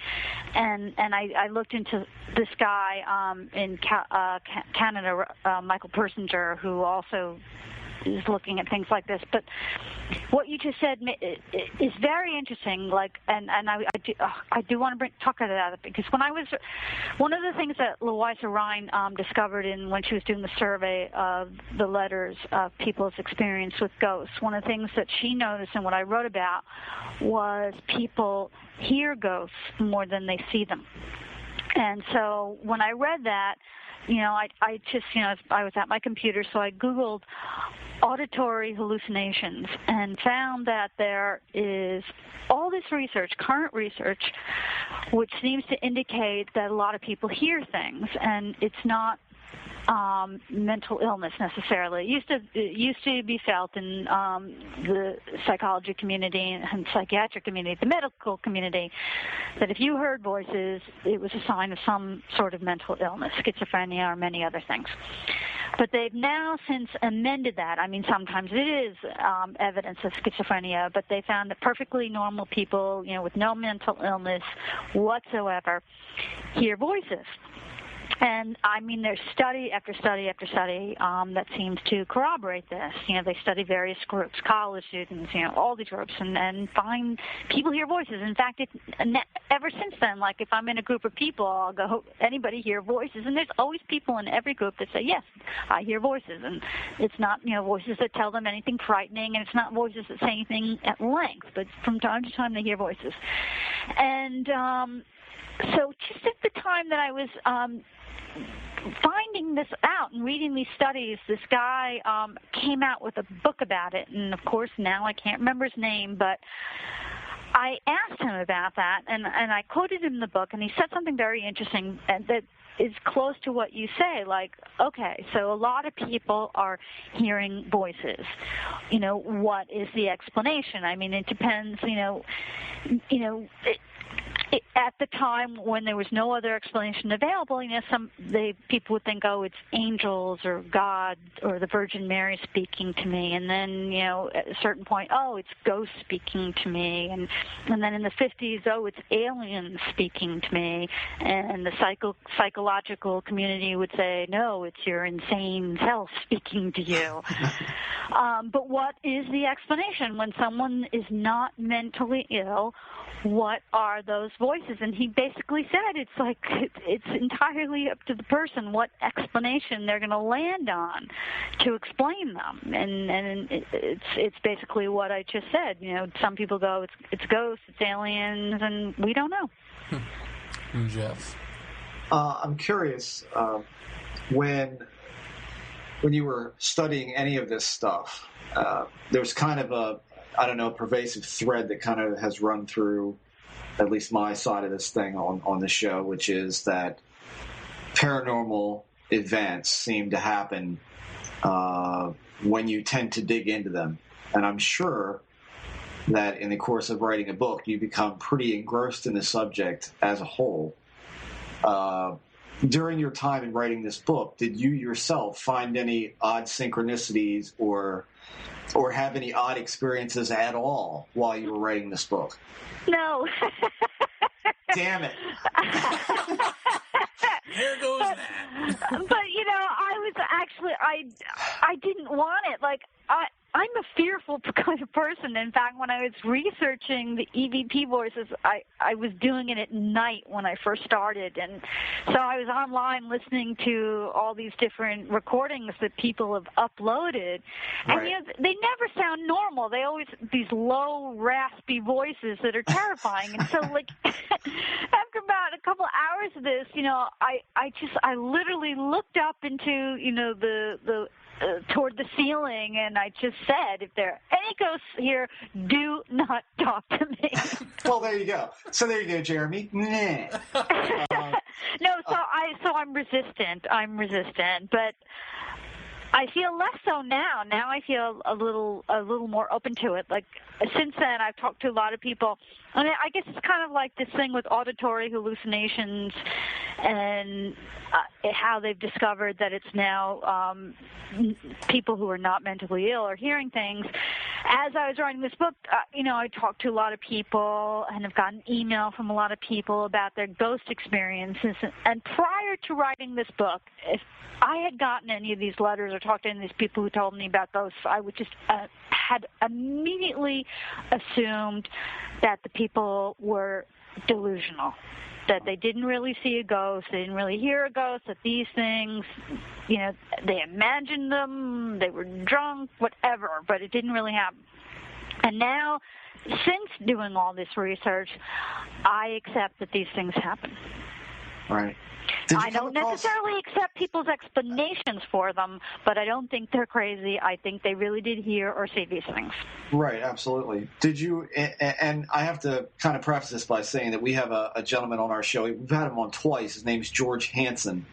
And I looked into this guy in Canada, Michael Persinger, who also is looking at things like this. But what you just said is very interesting. Like, and I do want to talk about that, because when I was, one of the things that Louisa Rhine discovered when she was doing the survey of the letters of people's experience with ghosts, one of the things that she noticed and what I wrote about was people hear ghosts more than they see them. And so when I read that, I just, I was at my computer, so I Googled auditory hallucinations and found that there is all this research, current research, which seems to indicate that a lot of people hear things, and it's not mental illness necessarily. It used to be felt in the psychology community and psychiatric community, the medical community, that if you heard voices, it was a sign of some sort of mental illness, schizophrenia or many other things. But they've now since amended that. I mean, sometimes it is evidence of schizophrenia, but they found that perfectly normal people, with no mental illness whatsoever, hear voices. And, I mean, there's study after study after study that seems to corroborate this. They study various groups, college students, all these groups, and find people hear voices. In fact, ever since then, like if I'm in a group of people, I'll go, anybody hear voices? And there's always people in every group that say, yes, I hear voices. And it's not, voices that tell them anything frightening, and it's not voices that say anything at length, but from time to time they hear voices. And so just at the time that I was finding this out and reading these studies, this guy came out with a book about it, and of course now I can't remember his name, but I asked him about that, and I quoted him in the book, and he said something very interesting that is close to what you say. Like, okay, so a lot of people are hearing voices. What is the explanation? I mean, it depends. At the time when there was no other explanation available, people would think, oh, it's angels or God or the Virgin Mary speaking to me, and then at a certain point, oh, it's ghosts speaking to me, and then in the 50s, oh, it's aliens speaking to me, and the psychological community would say, no, it's your insane self speaking to you. But what is the explanation when someone is not mentally ill? What are those voices? And he basically said it's entirely up to the person what explanation they're going to land on to explain them. And it's basically what I just said. Some people go, it's ghosts, it's aliens, and we don't know. Jeff, I'm curious when you were studying any of this stuff. There's kind of a pervasive thread that kind of has run through at least my side of this thing on the show, which is that paranormal events seem to happen when you tend to dig into them. And I'm sure that in the course of writing a book, you become pretty engrossed in the subject as a whole. During your time in writing this book, did you yourself find any odd synchronicities or have any odd experiences at all while you were writing this book? No. Damn it. There goes that. But, I was actually, I didn't want it. Like, I'm a fearful kind of person. In fact, when I was researching the EVP voices, I was doing it at night when I first started. And so I was online listening to all these different recordings that people have uploaded. Right. And, they never sound normal. They always, these low, raspy voices that are terrifying. And so, after about a couple hours of this, I literally looked up into, the toward the ceiling, and I just said, if there are any ghosts here, do not talk to me. Well, there you go. So there you go, Jeremy. No, so I'm resistant. But I feel less so now. Now I feel a little more open to it. Like, since then, I've talked to a lot of people. I mean, I guess it's kind of like this thing with auditory hallucinations and how they've discovered that it's now people who are not mentally ill are hearing things. As I was writing this book, I talked to a lot of people and have gotten email from a lot of people about their ghost experiences. And prior to writing this book, if I had gotten any of these letters or talked to any of these people who told me about ghosts, I would just had immediately assumed that the people were delusional, that they didn't really see a ghost, they didn't really hear a ghost, that these things, they imagined them, they were drunk, whatever, but it didn't really happen. And now, since doing all this research, I accept that these things happen. Right. I don't necessarily accept people's explanations for them, but I don't think they're crazy. I think they really did hear or see these things. Right, absolutely. Did you, and I have to kind of preface this by saying that we have a gentleman on our show. We've had him on twice. His name's George Hansen.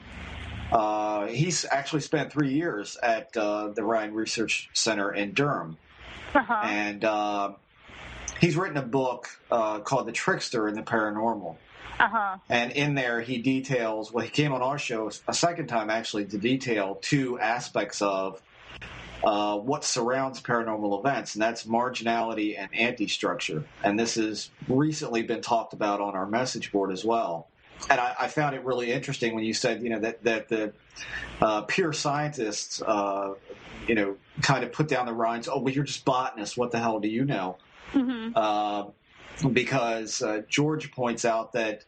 He's actually spent 3 years at the Ryan Research Center in Durham. Uh-huh. And he's written a book called The Trickster and the Paranormal. Uh-huh. And in there, he details, he came on our show a second time, actually, to detail two aspects of what surrounds paranormal events, and that's marginality and anti-structure. And this has recently been talked about on our message board as well. And I found it really interesting when you said, that the pure scientists, kind of put down the lines, oh, well, you're just botanists. What the hell do you know? Mm-hmm. Because George points out that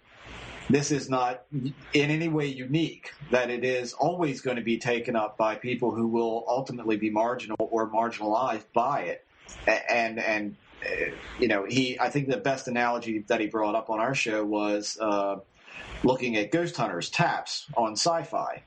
this is not in any way unique, that it is always going to be taken up by people who will ultimately be marginal or marginalized by it. And I think the best analogy that he brought up on our show was looking at ghost hunters, TAPS, on Sci-Fi.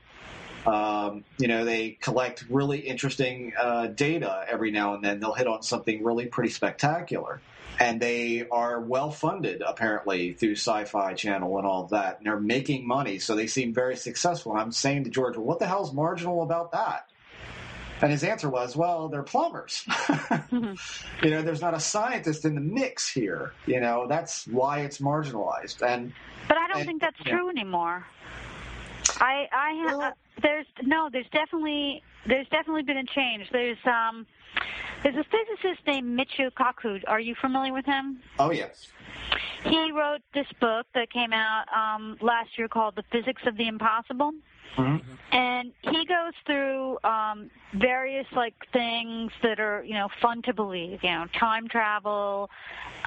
They collect really interesting data every now and then. They'll hit on something really pretty spectacular. And they are well-funded, apparently, through Sci-Fi Channel and all of that. And they're making money, so they seem very successful. I'm saying to George, well, what the hell's marginal about that? And his answer was, well, they're plumbers. There's not a scientist in the mix here. That's why it's marginalized. But I don't think that's true anymore. There's definitely been a change. There's a physicist named Michio Kaku. Are you familiar with him? Oh, yes. He wrote this book that came out last year called The Physics of the Impossible. Mm-hmm. And he goes through various things that are fun to believe, time travel,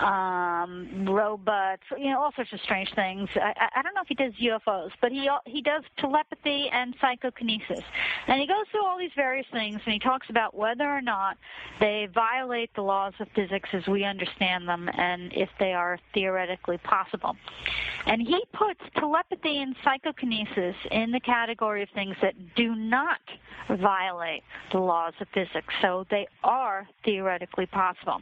robots, all sorts of strange things. I don't know if he does UFOs, but he does telepathy and psychokinesis. And he goes through all these various things, and he talks about whether or not they violate the laws of physics as we understand them, and if they are theoretically possible. And he puts telepathy and psychokinesis in the category of things that do not violate the laws of physics, so they are theoretically possible.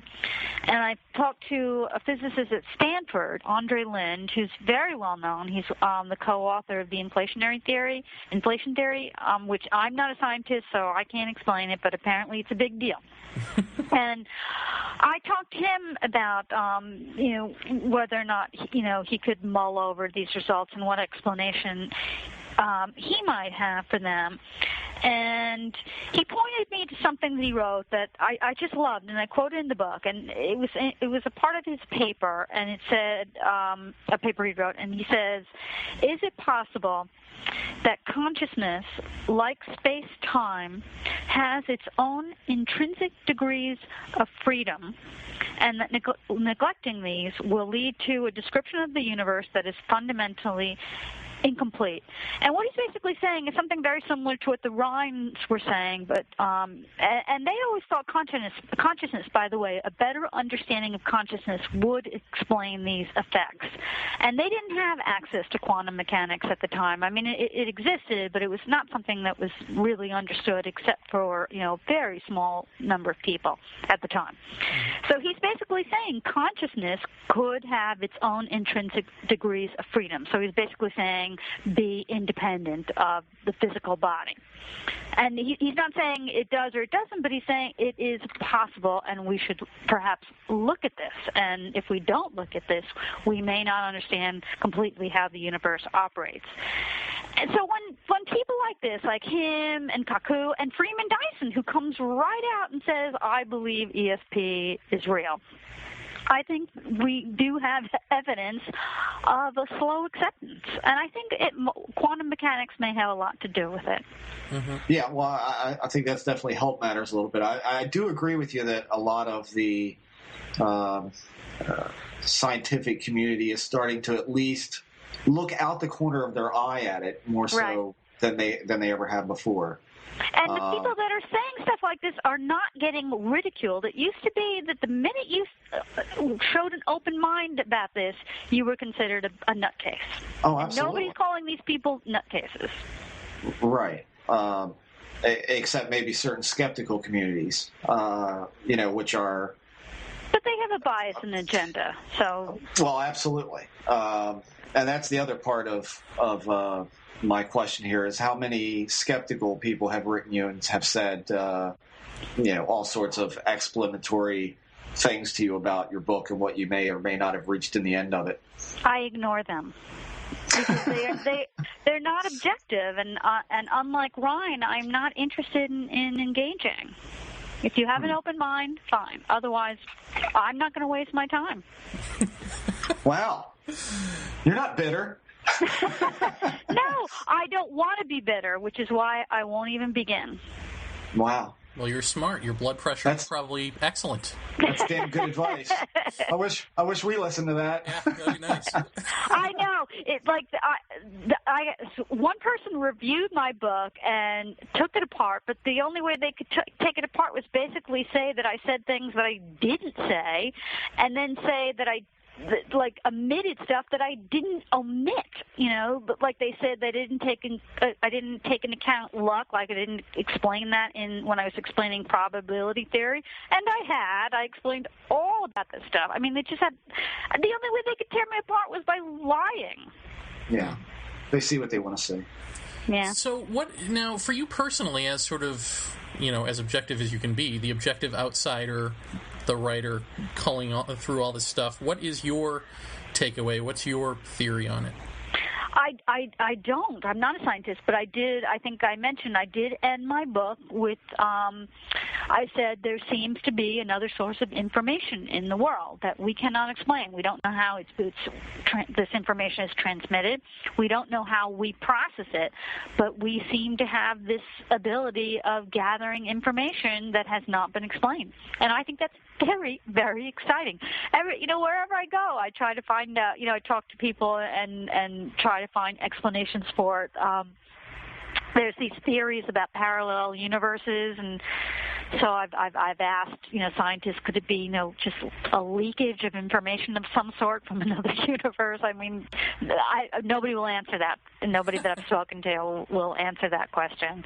And I talked to a physicist at Stanford, Andre Lind, who's very well known. He's the co-author of the Inflationary Theory, which I'm not a scientist, so I can't explain it, but apparently it's a big deal. And I talked to him about, whether or not, he could mull over these results and what explanation he might have for them. And he pointed me to something that he wrote that I just loved, and I quoted in the book. And it was a part of his paper, and it said, a paper he wrote, and he says, is it possible that consciousness, like space-time, has its own intrinsic degrees of freedom, and that neglecting these will lead to a description of the universe that is fundamentally incomplete? And what he's basically saying is something very similar to what the Rhines were saying, but and they always thought consciousness, by the way, a better understanding of consciousness would explain these effects. And they didn't have access to quantum mechanics at the time. I mean, it existed, but it was not something that was really understood except for, a very small number of people at the time. So he's basically saying consciousness could have its own intrinsic degrees of freedom. So he's basically saying be independent of the physical body. And he's not saying it does or it doesn't, but he's saying it is possible, and we should perhaps look at this. And if we don't look at this, we may not understand completely how the universe operates. And so when people like this, like him and Kaku and Freeman Dyson, who comes right out and says, I believe ESP is real, I think we do have evidence of a slow acceptance. And I think quantum mechanics may have a lot to do with it. Mm-hmm. Yeah, well, I think that's definitely helped matters a little bit. I do agree with you that a lot of the scientific community is starting to at least look out the corner of their eye at it more so than they ever have before. And the people that are saying stuff like this are not getting ridiculed. It used to be that the minute you showed an open mind about this, you were considered a nutcase. Oh, absolutely. And nobody's calling these people nutcases. Right. Except maybe certain skeptical communities, which are... But they have a bias and agenda, so... Well, absolutely. And that's the other part of my question here is how many skeptical people have written you and have said, all sorts of explanatory things to you about your book and what you may or may not have reached in the end of it. I ignore them because they're not objective, and unlike Ryan, I'm not interested in engaging. If you have an open mind, fine. Otherwise, I'm not going to waste my time. Wow. You're not bitter. No, I don't want to be bitter, which is why I won't even begin. Wow. Well, you're smart. Your blood pressure is probably excellent. That's damn good advice. I wish we listened to that. Yeah, that'd be nice. I know. One person reviewed my book and took it apart, but the only way they could take it apart was basically say that I said things that I didn't say, and then say that I like omitted stuff that I didn't omit, but like they said, I didn't take into account luck, like I didn't explain that when I was explaining probability theory, and I explained all about this stuff. I mean, they just had, the only way they could tear me apart was by lying. Yeah, they see what they want to see. Yeah. So what, now for you personally, as sort of, as objective as you can be, the objective outsider, the writer culling through all this stuff, what is your takeaway? What's your theory on it? I don't. I'm not a scientist, but I think I mentioned I did end my book with, I said there seems to be another source of information in the world that we cannot explain. We don't know how this information is transmitted. We don't know how we process it, but we seem to have this ability of gathering information that has not been explained. And I think that's very, very exciting. Wherever I go, I try to find out, I talk to people and try to find explanations for it. There's these theories about parallel universes, and so I've asked, scientists, could it be, just a leakage of information of some sort from another universe? I mean, nobody will answer that. Nobody that I've spoken to will answer that question.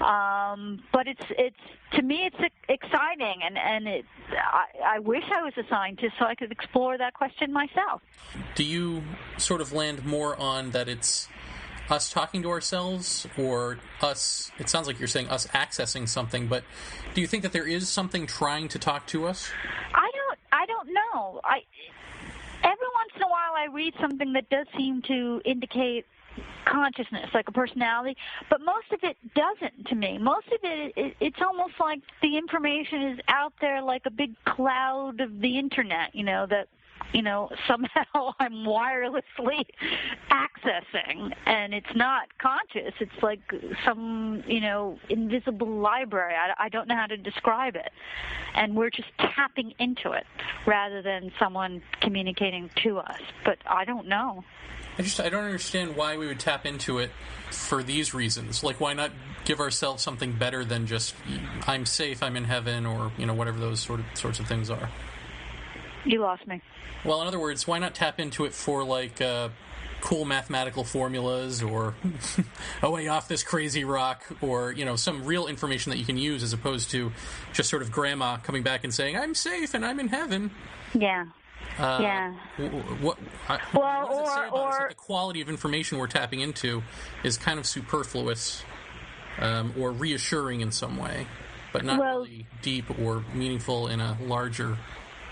But it's to me, it's exciting, and I wish I was a scientist so I could explore that question myself. Do you sort of land more on that it's us talking to ourselves, or us, it sounds like you're saying us accessing something, but do you think that there is something trying to talk to us? I don't know. Every once in a while I read something that does seem to indicate consciousness, like a personality, but most of it doesn't to me. Most of it's almost like the information is out there like a big cloud of the internet, that somehow I'm wirelessly accessing, and it's not conscious. It's like some, invisible library. I don't know how to describe it. And we're just tapping into it rather than someone communicating to us. But I don't know. I don't understand why we would tap into it for these reasons. Like, why not give ourselves something better than just, I'm safe, I'm in heaven, or, whatever those sorts of things are. You lost me. Well, in other words, why not tap into it for, like, cool mathematical formulas, or a way off this crazy rock, or, some real information that you can use, as opposed to just sort of grandma coming back and saying, I'm safe and I'm in heaven. Yeah. Yeah. What does it say about us that the quality of information we're tapping into is kind of superfluous, or reassuring in some way, but not really deep or meaningful in a larger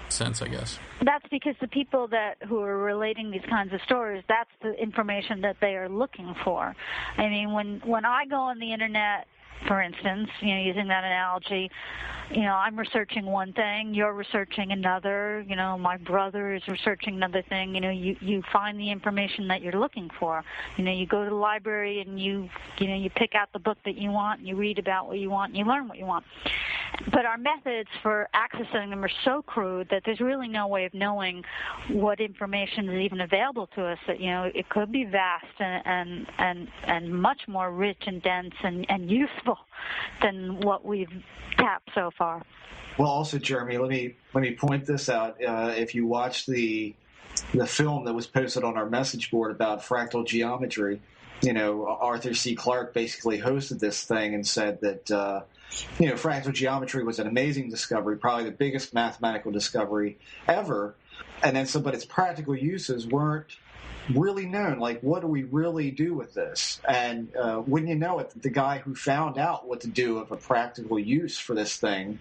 sense, I guess? That's because the people who are relating these kinds of stories, that's the information that they are looking for. I mean, when I go on the internet, for instance, using that analogy, I'm researching one thing, you're researching another, my brother is researching another thing, you find the information that you're looking for. You go to the library and you pick out the book that you want, and you read about what you want, and you learn what you want. But our methods for accessing them are so crude that there's really no way of knowing what information is even available to us. That it could be vast and much more rich and dense and useful than what we've tapped so far. Well, also, Jeremy, let me point this out. If you watch the film that was posted on our message board about fractal geometry, Arthur C. Clarke basically hosted this thing and said that fractal geometry was an amazing discovery, probably the biggest mathematical discovery ever. And then but its practical uses weren't really known. Like, what do we really do with this? And wouldn't you know it, the guy who found out what to do of a practical use for this thing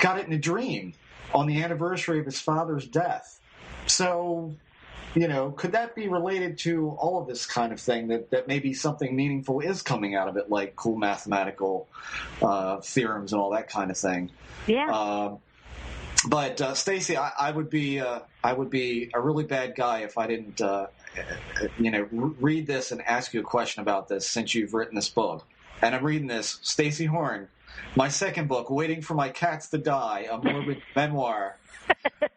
got it in a dream on the anniversary of his father's death. So, could that be related to all of this kind of thing, that maybe something meaningful is coming out of it, like cool mathematical theorems and all that kind of thing? Yeah. But Stacy, I would be a really bad guy if I didn't read this and ask you a question about this, since you've written this book. And I'm reading this, Stacy Horn, my second book, Waiting for My Cats to Die, a morbid memoir.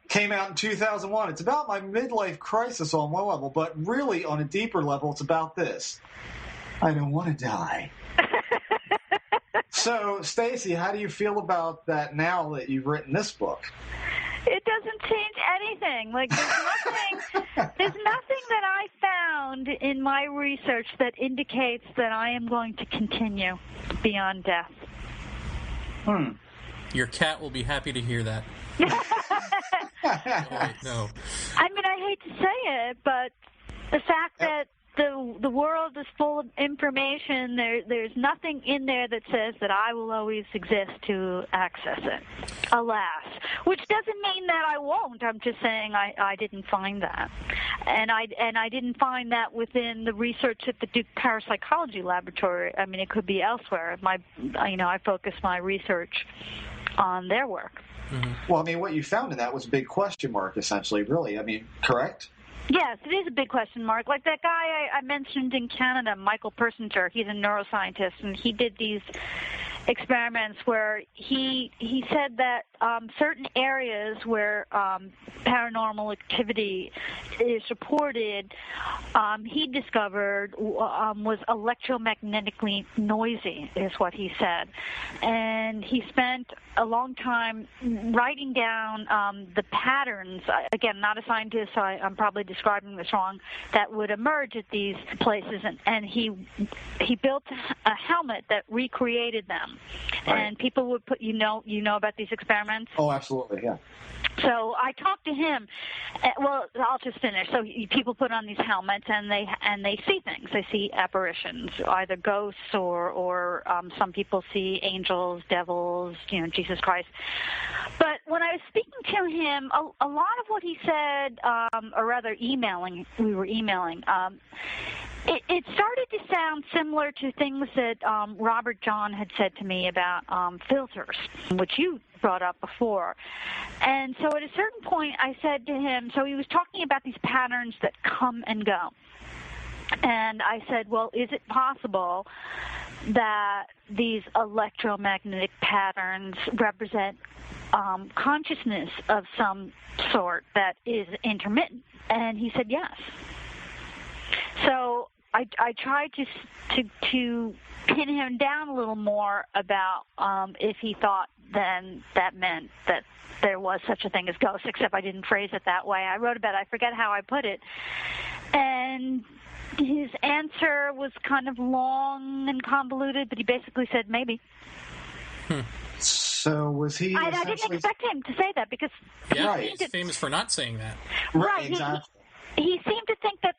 Came out in 2001. It's about my midlife crisis on one level, but really on a deeper level, it's about this. I don't want to die. So, Stacy, how do you feel about that now that you've written this book? It doesn't change anything. Like, there's nothing that I found in my research that indicates that I am going to continue beyond death. Your cat will be happy to hear that. No. I mean, I hate to say it, but the fact that the world is full of information, there's nothing in there that says that I will always exist to access it. Alas. Which doesn't mean that I won't. I'm just saying I didn't find that. And I didn't find that within the research at the Duke Parapsychology Laboratory. I mean, it could be elsewhere. I focus my research on their work. Mm-hmm. Well, I mean, what you found in that was a big question mark, essentially, really. I mean, correct? Yes, it is a big question mark. Like that guy I mentioned in Canada, Michael Persinger, he's a neuroscientist, and he did these experiments where he said that certain areas where paranormal activity is reported, he discovered was electromagnetically noisy, is what he said. And he spent a long time writing down the patterns, again, not a scientist, so I'm probably describing this wrong, that would emerge at these places, and he built a helmet that recreated them. Right. And people would put, you know about these experiments? Oh, absolutely, yeah. So I talked to him. Well, I'll just finish. So people put on these helmets, and they see things. They see apparitions, either ghosts or some people see angels, devils, Jesus Christ. But when I was speaking to him, a lot of what he said, or rather we were emailing, it started to sound similar to things that Robert John had said to me about filters, which you brought up before. And so at a certain point I said to him, so he was talking about these patterns that come and go. And I said, well, is it possible that these electromagnetic patterns represent consciousness of some sort that is intermittent? And he said yes. So I tried to pin him down a little more about if he thought then that meant that there was such a thing as ghosts, except I didn't phrase it that way. I wrote about it. I forget how I put it. And his answer was kind of long and convoluted, but he basically said maybe. So was he? I didn't expect him to say that because he's famous for not saying that. Right, exactly. He seemed to think that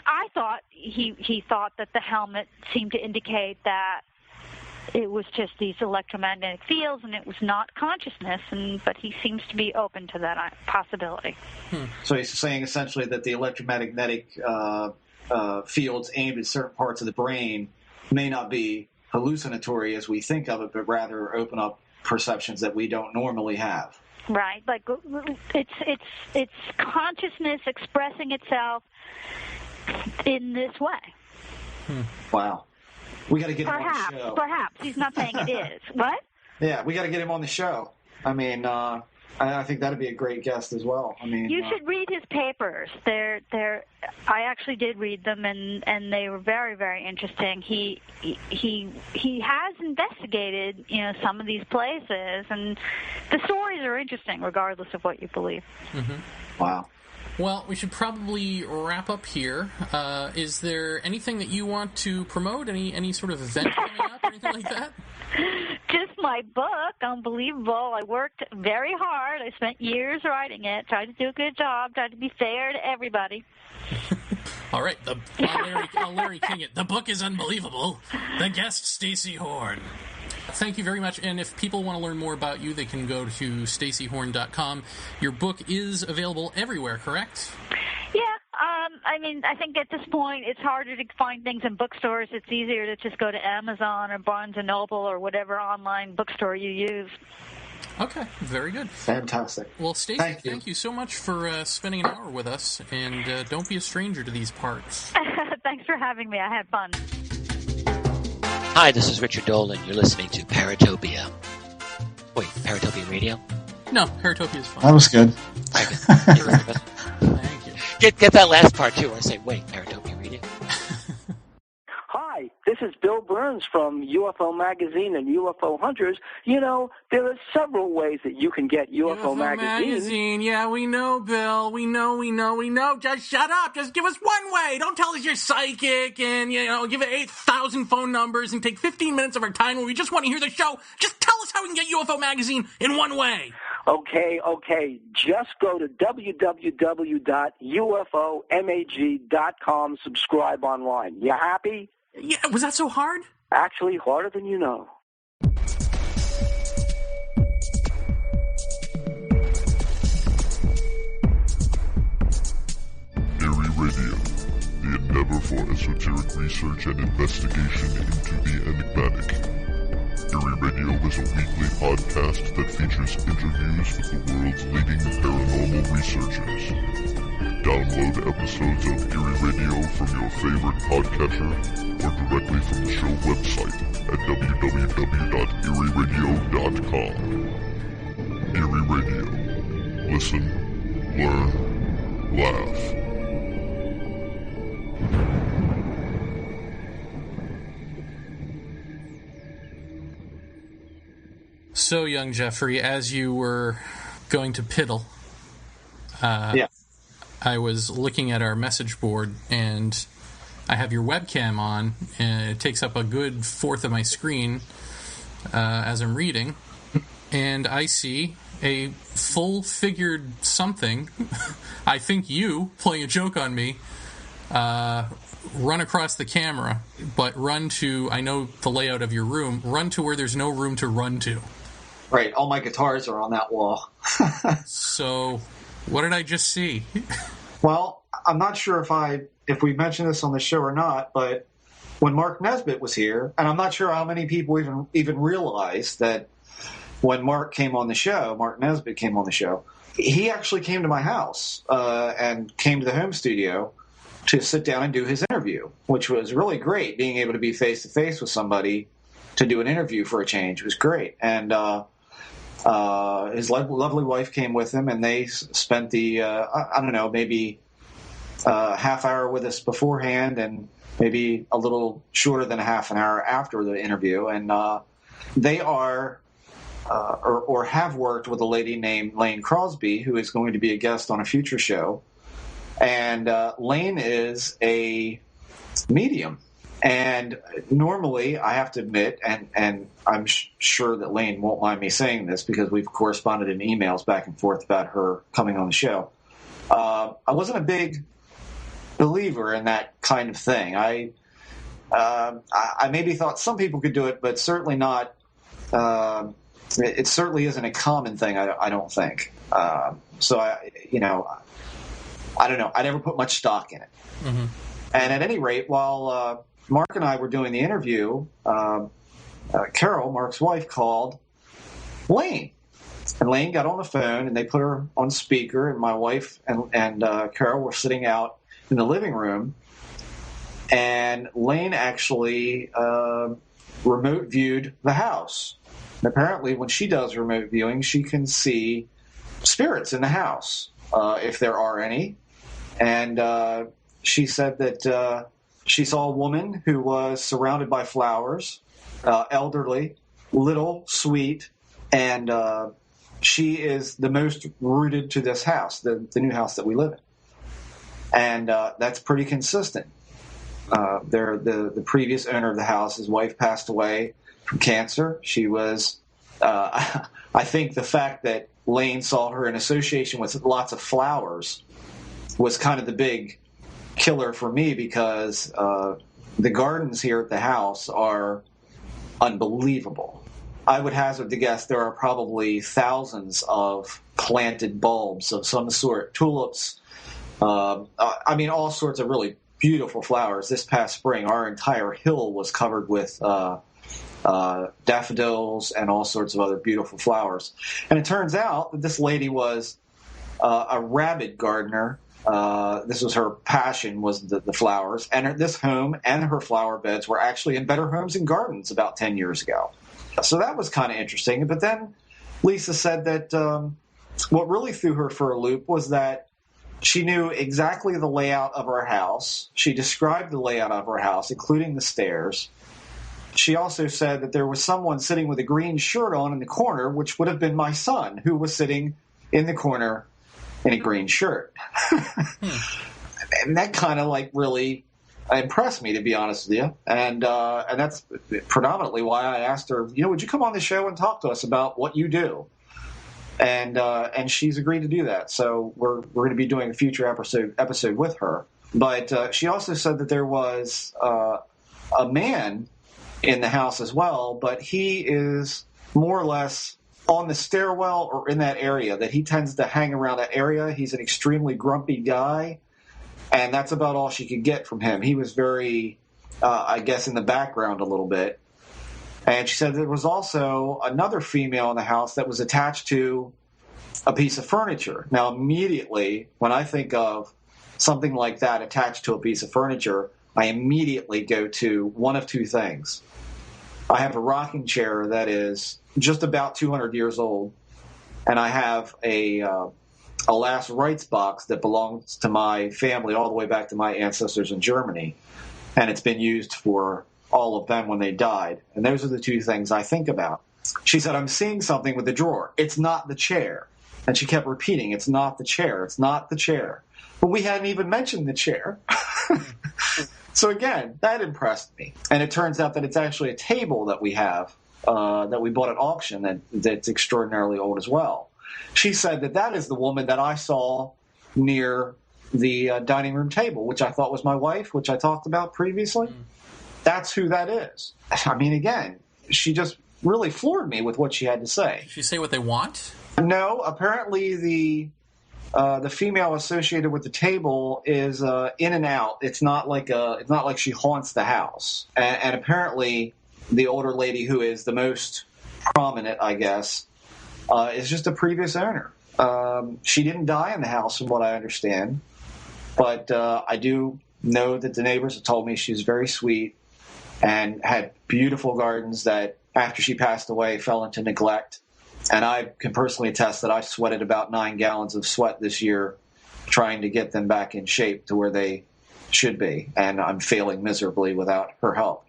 I thought he thought that the helmet seemed to indicate that it was just these electromagnetic fields and it was not consciousness, but he seems to be open to that possibility. So he's saying essentially that the electromagnetic fields aimed at certain parts of the brain may not be hallucinatory as we think of it, but rather open up perceptions that we don't normally have. Right, like it's consciousness expressing itself in this way. Wow, we got to get him on the show. Perhaps he's not saying it is. What? Yeah, we got to get him on the show. I mean, I think that'd be a great guest as well. I mean, you should read his papers. I actually did read them, and they were very, very interesting. He has investigated, some of these places, and the stories are interesting, regardless of what you believe. Mm-hmm. Wow. Well, we should probably wrap up here. Is there anything that you want to promote? Any sort of event coming up or anything like that? Just my book, Unbelievable. I worked very hard. I spent years writing it, tried to do a good job, tried to be fair to everybody. All right, I'll Larry King it. The book is unbelievable. The guest, Stacy Horn. Thank you very much. And if people want to learn more about you, they can go to stacyhorn.com. Your book is available everywhere, correct? Yeah. I think at this point it's harder to find things in bookstores. It's easier to just go to Amazon or Barnes & Noble or whatever online bookstore you use. Okay, very good. Fantastic. Well, Stacy, thank you so much for spending an hour with us, and don't be a stranger to these parts. Thanks for having me. I had fun. Hi, this is Richard Dolan. You're listening to Paratopia. Wait, Paratopia Radio? No, Paratopia is fine. That was good. Thank you. Get that last part, too, where I say, wait, Paratopia Radio? Hi, this is Bill Burns from UFO Magazine and UFO Hunters. You know, there are several ways that you can get UFO Magazine. Yeah, we know, Bill. We know. Just shut up. Just give us one way. Don't tell us you're psychic and, give it 8,000 phone numbers and take 15 minutes of our time when we just want to hear the show. Just tell us how we can get UFO Magazine in one way. Okay. Just go to www.ufomag.com, subscribe online. You happy? Yeah, was that so hard? Actually, harder than you know. Eerie Radio, the endeavor for esoteric research and investigation into the enigmatic. Eerie Radio is a weekly podcast that features interviews with the world's leading paranormal researchers. Download episodes of Eerie Radio from your favorite podcatcher or directly from the show website at www.eerieradio.com. Eerie Radio. Listen, learn, laugh. So, young Jeffrey, as you were going to piddle, I was looking at our message board, and I have your webcam on, and it takes up a good fourth of my screen as I'm reading, and I see a full-figured something, I think you, playing a joke on me, run across the camera, but run to, I know the layout of your room, run to where there's no room to run to. Right, all my guitars are on that wall. So, what did I just see? Well, I'm not sure if we mentioned this on the show or not, but when Mark Nesbitt was here, and I'm not sure how many people even realized that when Mark Nesbitt came on the show, he actually came to my house and came to the home studio to sit down and do his interview, which was really great, being able to be face-to-face with somebody to do an interview for a change. It was great. And his lovely wife came with him, and they spent the, maybe half hour with us beforehand and maybe a little shorter than a half an hour after the interview. And they are or have worked with a lady named Lane Crosby, who is going to be a guest on a future show. And Lane is a medium. And normally, I have to admit, and I'm sure that Lane won't mind me saying this because we've corresponded in emails back and forth about her coming on the show. I wasn't a big believer in that kind of thing. I maybe thought some people could do it, but certainly not. It certainly isn't a common thing. I don't think. So I don't know. I never put much stock in it. Mm-hmm. And at any rate, while Mark and I were doing the interview, Carol, Mark's wife, called Lane. And Lane got on the phone, and they put her on speaker, and my wife and Carol were sitting out in the living room. And Lane actually remote viewed the house. And apparently, when she does remote viewing, she can see spirits in the house, if there are any. And she said that she saw a woman who was surrounded by flowers, elderly, little, sweet, and she is the most rooted to this house, the new house that we live in. And that's pretty consistent. The previous owner of the house, his wife passed away from cancer. She was, I think the fact that Lane saw her in association with lots of flowers was kind of the big killer for me, because the gardens here at the house are unbelievable. I would hazard to guess there are probably thousands of planted bulbs of some sort, tulips, all sorts of really beautiful flowers. This past spring, our entire hill was covered with daffodils and all sorts of other beautiful flowers. And it turns out that this lady was a rabid gardener. This was her passion, was the flowers. And this home and her flower beds were actually in Better Homes and Gardens about 10 years ago. So that was kind of interesting. But then Lisa said that what really threw her for a loop was that she knew exactly the layout of our house. She described the layout of our house, including the stairs. she also said that there was someone sitting with a green shirt on in the corner, which would have been my son, who was sitting in the corner in a green shirt. And that kind of like really impressed me, to be honest with you. And that's predominantly why I asked her, would you come on the show and talk to us about what you do? And she's agreed to do that. So we're going to be doing a future episode with her. But she also said that there was a man in the house as well, but he is more or less on the stairwell or in that area, that he tends to hang around that area. He's an extremely grumpy guy, and that's about all she could get from him. He was very, I guess, in the background a little bit. And she said there was also another female in the house that was attached to a piece of furniture. Now, immediately, when I think of something like that attached to a piece of furniture, I immediately go to one of two things. I have a rocking chair that is just about 200 years old, and I have a last rites box that belongs to my family all the way back to my ancestors in Germany, and it's been used for all of them when they died. And those are the two things I think about. She said, I'm seeing something with the drawer. It's not the chair. And she kept repeating, it's not the chair. It's not the chair. But we hadn't even mentioned the chair. So again, that impressed me. And it turns out that it's actually a table that we have, that we bought at auction, that's extraordinarily old as well. She said that is the woman that I saw near the dining room table, which I thought was my wife, which I talked about previously. That's who that is. I mean, again, she just really floored me with what she had to say. Did she say what they want? No, apparently the female associated with the table is in and out. It's not like she haunts the house. And apparently, the older lady who is the most prominent, I guess, is just a previous owner. She didn't die in the house, from what I understand, but I do know that the neighbors have told me she's very sweet and had beautiful gardens that, after she passed away, fell into neglect. And I can personally attest that I sweated about 9 gallons of sweat this year trying to get them back in shape to where they should be. And I'm failing miserably without her help.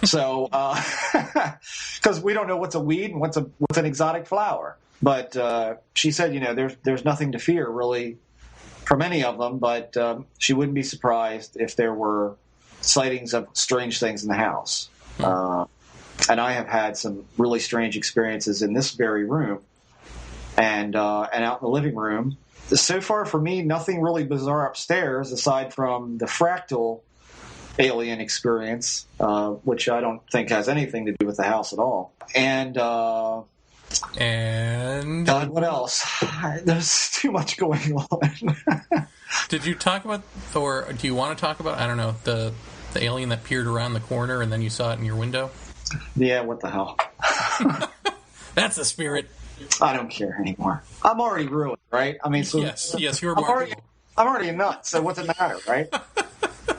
So, because we don't know what's a weed and what's an exotic flower. But she said, there's nothing to fear really from any of them, but she wouldn't be surprised if there were sightings of strange things in the house. And I have had some really strange experiences in this very room and out in the living room. So far for me, nothing really bizarre upstairs aside from the fractal alien experience, which I don't think has anything to do with the house at all. And God, what else? There's too much going on. Did you talk about, or do you want to talk about, I don't know, the alien that peered around the corner and then you saw it in your window? Yeah, what the hell? That's the spirit. I don't care anymore. I'm already ruined, right? I mean, so yes, you're I'm already a nut, so what's the matter, right?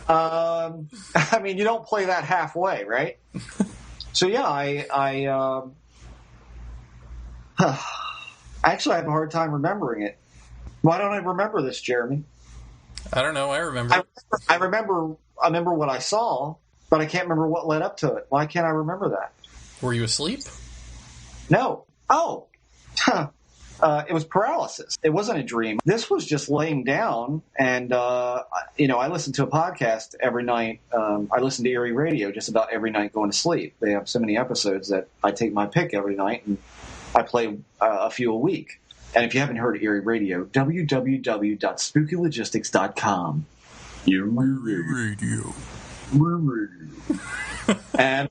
I mean, you don't play that halfway, right? So yeah, I actually have a hard time remembering it. Why don't I remember this, Jeremy? I don't know. I remember. I remember what I saw, but I can't remember what led up to it. Why can't I remember that? Were you asleep? No. Oh. It was paralysis. It wasn't a dream. This was just laying down, and I listen to a podcast every night. I listen to Eerie Radio just about every night going to sleep. They have so many episodes that I take my pick every night, and I play a few a week. And if you haven't heard of Eerie Radio, www.spookylogistics.com. Eerie Radio. And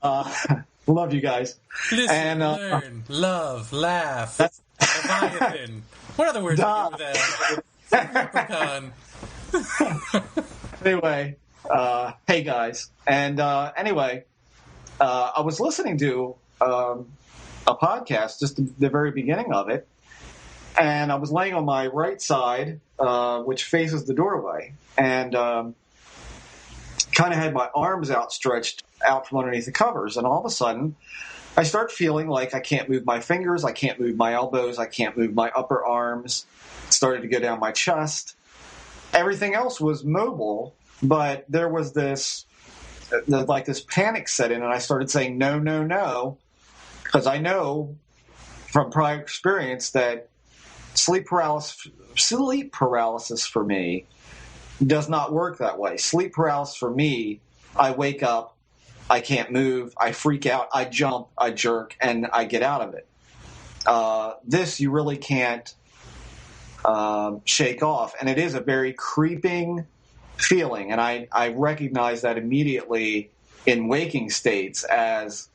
love you guys. Listen, and learn, love, laugh. Leviathan. What other words are with that? Leprechaun. Anyway, hey guys. And anyway, I was listening to a podcast, just the very beginning of it, and I was laying on my right side, which faces the doorway, and kind of had my arms outstretched out from underneath the covers, and all of a sudden I start feeling like I can't move my fingers, I can't move my elbows, I can't move my upper arms. It started to go down my chest. Everything else was mobile, but there was this like this panic set in, and I started saying no, no, no, because I know from prior experience that sleep paralysis for me does not work that way. Sleep paralysis for me, I wake up, I can't move, I freak out, I jump, I jerk, and I get out of it. This you really can't shake off, and it is a very creeping feeling, and I recognize that immediately in waking states as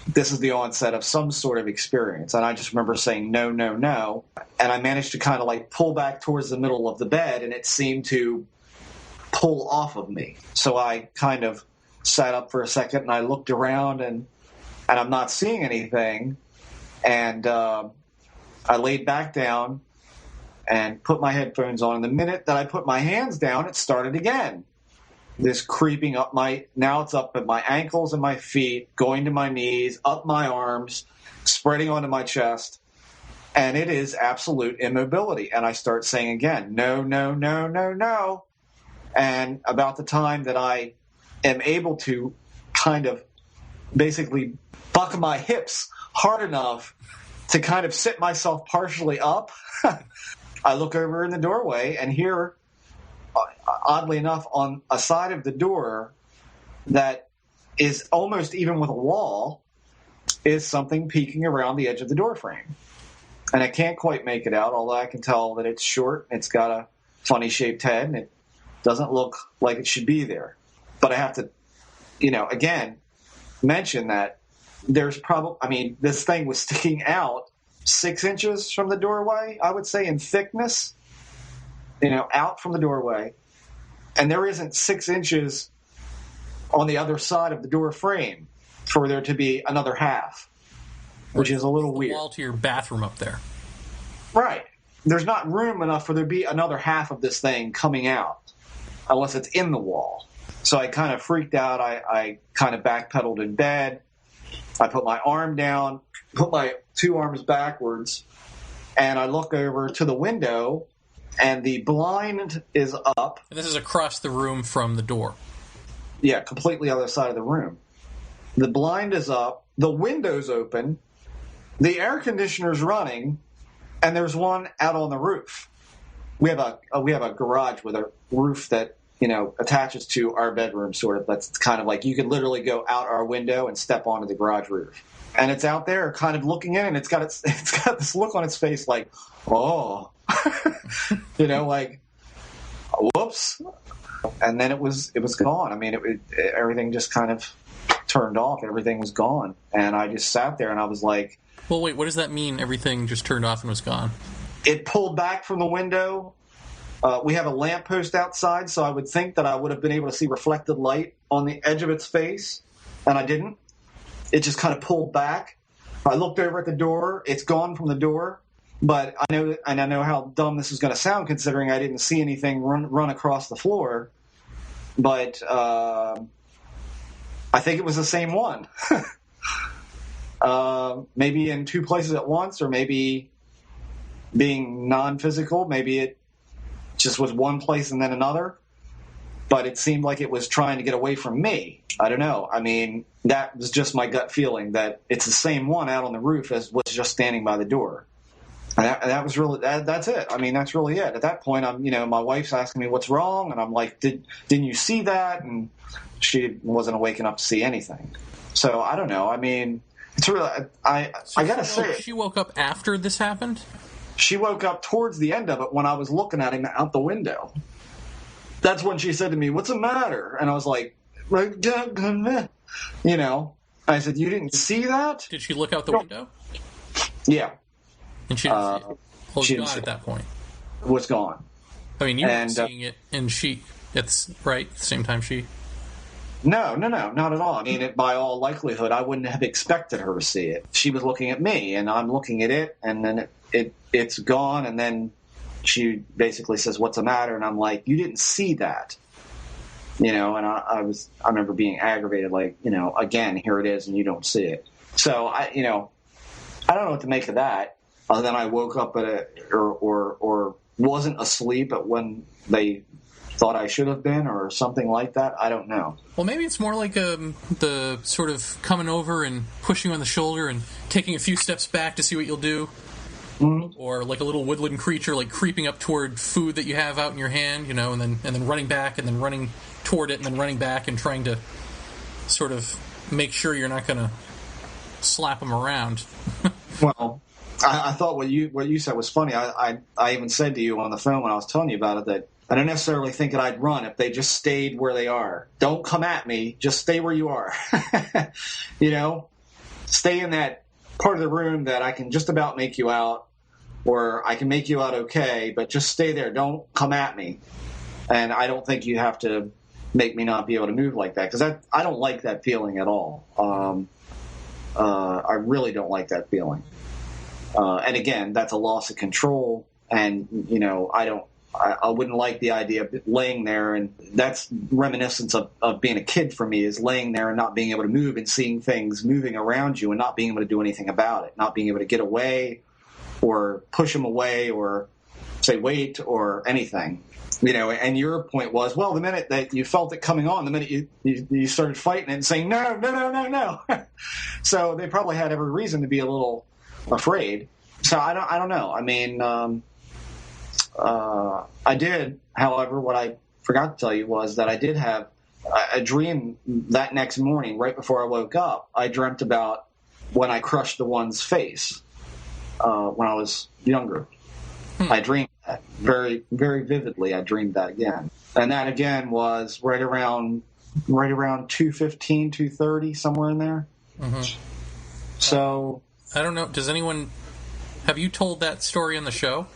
this is the onset of some sort of experience. And I just remember saying no, no, no, and I managed to kind of like pull back towards the middle of the bed, and it seemed to pull off of me. So I kind of sat up for a second, and I looked around, and I'm not seeing anything, and I laid back down and put my headphones on. And the minute that I put my hands down, it started again. This creeping up now it's up at my ankles and my feet, going to my knees, up my arms, spreading onto my chest. And it is absolute immobility. And I start saying again, no, no, no, no, no. And about the time that I am able to kind of basically buck my hips hard enough to kind of sit myself partially up, I look over in the doorway and hear, oddly enough, on a side of the door that is almost even with a wall, is something peeking around the edge of the door frame. And I can't quite make it out, although I can tell that it's short, it's got a funny shaped head, and it doesn't look like it should be there. But I have to, again, mention that there's probably, this thing was sticking out 6 inches from the doorway, I would say, in thickness, out from the doorway. And there isn't 6 inches on the other side of the door frame for there to be another half, which is a little weird. Wall to your bathroom up there. Right. There's not room enough for there to be another half of this thing coming out unless it's in the wall. So I kind of freaked out. I kind of backpedaled in bed. I put my arm down, put my two arms backwards, and I look over to the window, and the blind is up. And this is across the room from the door. Yeah, completely other side of the room. The blind is up, the window's open, the air conditioner's running, and there's one out on the roof. We have a garage with a roof that, attaches to our bedroom, sort of. That's kind of like you could literally go out our window and step onto the garage roof. And it's out there kind of looking in, and it's got this look on its face like, oh, like, whoops. And then it was gone. I mean, everything just kind of turned off. Everything was gone. And I just sat there and I was like... Well, wait, what does that mean, everything just turned off and was gone? It pulled back from the window. We have a lamppost outside, so I would think that I would have been able to see reflected light on the edge of its face, and I didn't. It just kind of pulled back. I looked over at the door. It's gone from the door, but I know how dumb this is going to sound considering I didn't see anything run across the floor, but I think it was the same one. Maybe in two places at once, or maybe being non-physical, maybe it just was one place and then another, but it seemed like it was trying to get away from me. I don't know. I mean, that was just my gut feeling that it's the same one out on the roof as was just standing by the door. And that was really, that's it. I mean, that's really it. At that point, my wife's asking me what's wrong, and I'm like, didn't you see that? And she wasn't awake enough to see anything. So I don't know. I mean, it's really, I gotta say, she woke up after this happened? She woke up towards the end of it when I was looking at him out the window. That's when she said to me, "What's the matter?" And I was like, I said, "You didn't see that?" Did she look out the window? Yeah. And she didn't see it? Well, it was gone at that point. It was gone. I mean, you were seeing it, and it's right, at the same time she... No, not at all. I mean, by all likelihood, I wouldn't have expected her to see it. She was looking at me, and I'm looking at it, and then it's gone, and then she basically says, "What's the matter?" And I'm like, "You didn't see that." And I remember being aggravated, like, again, here it is, and you don't see it. So I don't know what to make of that. Then I woke up or wasn't asleep, but when they thought I should have been or something like that. I don't know. Well, maybe it's more like the sort of coming over and pushing you on the shoulder and taking a few steps back to see what you'll do. Mm-hmm. Or like a little woodland creature, like creeping up toward food that you have out in your hand, and then running back and then running toward it and then running back and trying to sort of make sure you're not going to slap them around. Well, I thought what you said was funny. I even said to you on the phone when I was telling you about it that I don't necessarily think that I'd run if they just stayed where they are. Don't come at me. Just stay where you are. Stay in that part of the room that I can just about make you out, or I can make you out okay, but just stay there. Don't come at me. And I don't think you have to make me not be able to move like that, because I don't like that feeling at all. I really don't like that feeling. And again, that's a loss of control, and I wouldn't like the idea of laying there, and that's reminiscence of being a kid for me, is laying there and not being able to move and seeing things moving around you and not being able to do anything about it, not being able to get away or push them away or say wait or anything. And your point was, well, the minute that you felt it coming on, the minute you started fighting it and saying, no. So they probably had every reason to be a little afraid. So I don't know. I mean, I did, however, what I forgot to tell you was that I did have a dream that next morning, right before I woke up. I dreamt about when I crushed the one's face when I was younger. I dreamed that very, very vividly. I dreamed that again. And that again was right around 2:15, 2:30, somewhere in there. Mm-hmm. So I don't know. Have you told that story on the show?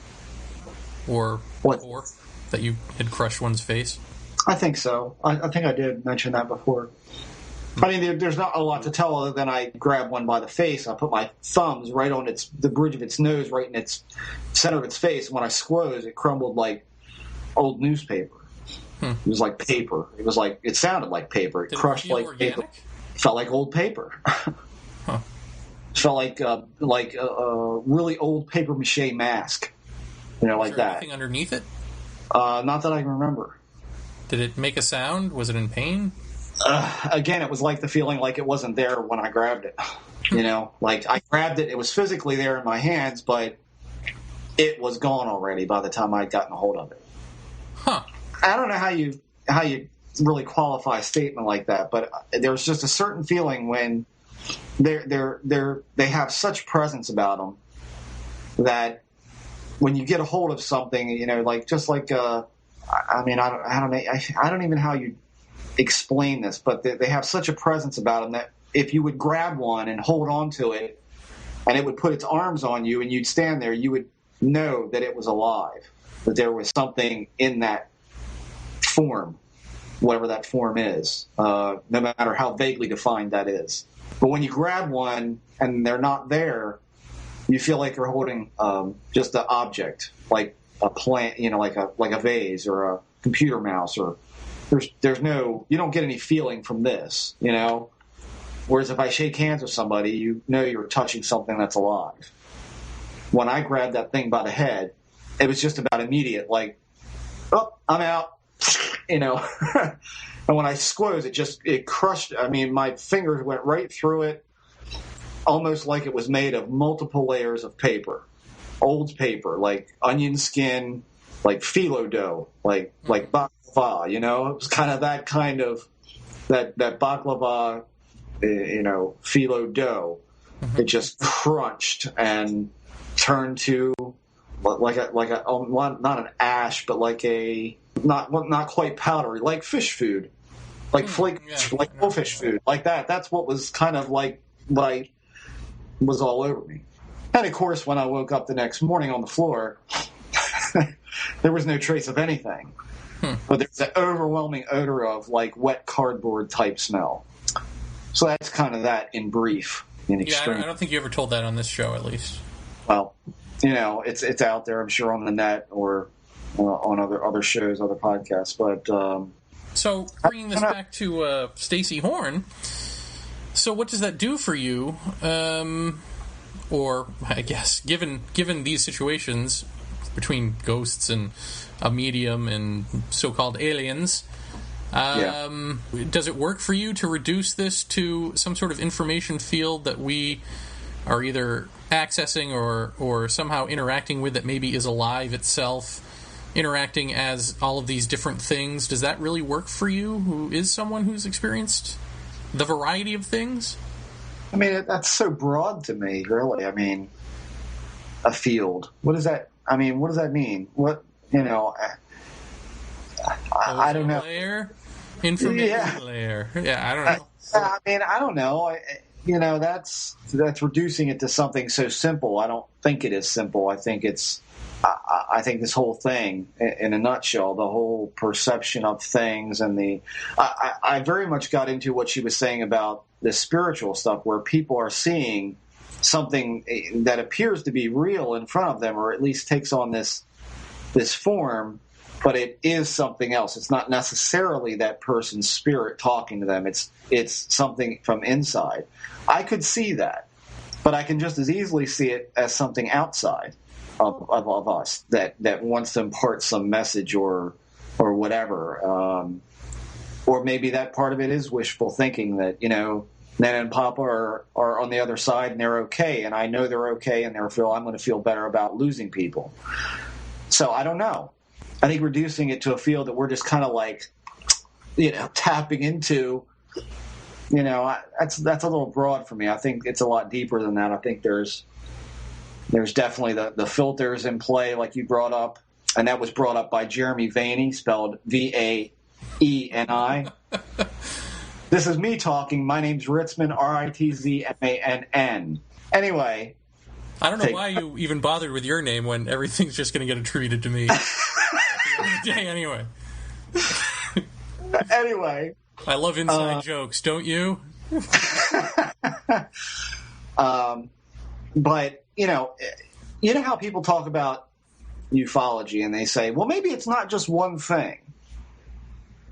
Or before, that you had crushed one's face? I think so. I think I did mention that before. I mean, there's not a lot to tell other than I grabbed one by the face. I put my thumbs right on the bridge of its nose, right in its center of its face. When I squoze, it crumbled like old newspaper. It was like paper. It sounded like paper. It crushed like organic? Paper. It felt like old paper. It felt like a really old paper mache mask. Like that. Anything underneath it? Not that I can remember. Did it make a sound? Was it in pain? Again, it was like the feeling like it wasn't there when I grabbed it. Like I grabbed it, it was physically there in my hands, but it was gone already by the time I'd gotten a hold of it. Huh. I don't know how you really qualify a statement like that, but there's just a certain feeling when they have such presence about them that when you get a hold of something, I don't even know how you explain this, but they have such a presence about them that if you would grab one and hold on to it, and it would put its arms on you, and you'd stand there, you would know that it was alive, that there was something in that form, whatever that form is, no matter how vaguely defined that is. But when you grab one and they're not there, you feel like you're holding just an object, like a plant, like a vase or a computer mouse, or you don't get any feeling from this, Whereas if I shake hands with somebody, you're touching something that's alive. When I grabbed that thing by the head, it was just about immediate, like, oh, I'm out, And when I squoze, it crushed. I mean, my fingers went right through it, almost like it was made of multiple layers of paper, old paper, like onion skin, like phyllo dough, like baklava. It was kind of that kind of that baklava, phyllo dough. Mm-hmm. It just crunched and turned to like a not an ash, but like a not quite powdery, like fish food, like like goldfish food, like that. That's what was kind of like what was all over me. And of course, when I woke up the next morning on the floor, there was no trace of anything. But there's an overwhelming odor of like wet cardboard type smell. So that's kind of that in brief, in extreme. I don't think you ever told that on this show, at least. Well, it's out there, I'm sure, on the net or on other shows, other podcasts. But so bringing this back to Stacy Horn. So what does that do for you? Or I guess given these situations, between ghosts and a medium and so-called aliens. Does it work for you to reduce this to some sort of information field that we are either accessing or somehow interacting with that maybe is alive itself, interacting as all of these different things? Does that really work for you, who is someone who's experienced the variety of things? I mean, that's so broad to me, really. I mean, a field. What does that? I mean, what does that mean? What, you know? I don't know. Layer, information layer. Yeah, I don't know. I mean, I don't know. You know, that's reducing it to something so simple. I don't think it is simple. I think it's. I think this whole thing, in a nutshell, the whole perception of things and I very much got into what she was saying about the spiritual stuff, where people are seeing something that appears to be real in front of them, or at least takes on this form, but it is something else. It's not necessarily that person's spirit talking to them. It's something from inside. I could see that, but I can just as easily see it as something outside of us that wants to impart some message or whatever. Or maybe that part of it is wishful thinking that, you know, Nana and Papa are on the other side and they're okay, and I know they're okay, and therefore I'm going to feel better about losing people. So I don't know. I think reducing it to a field that we're just kind of like, you know, tapping into, you know, that's a little broad for me. I think it's a lot deeper than that. I think there's definitely the filters in play, like you brought up, and that was brought up by Jeremy Vaeni, spelled Vaeni. This is me talking. My name's Ritzman, Ritzmann. Anyway. I don't know why you even bothered with your name when everything's just going to get attributed to me. At the end of the day, anyway. Anyway. I love inside jokes, don't you? But, you know how people talk about ufology and they say, well, maybe it's not just one thing.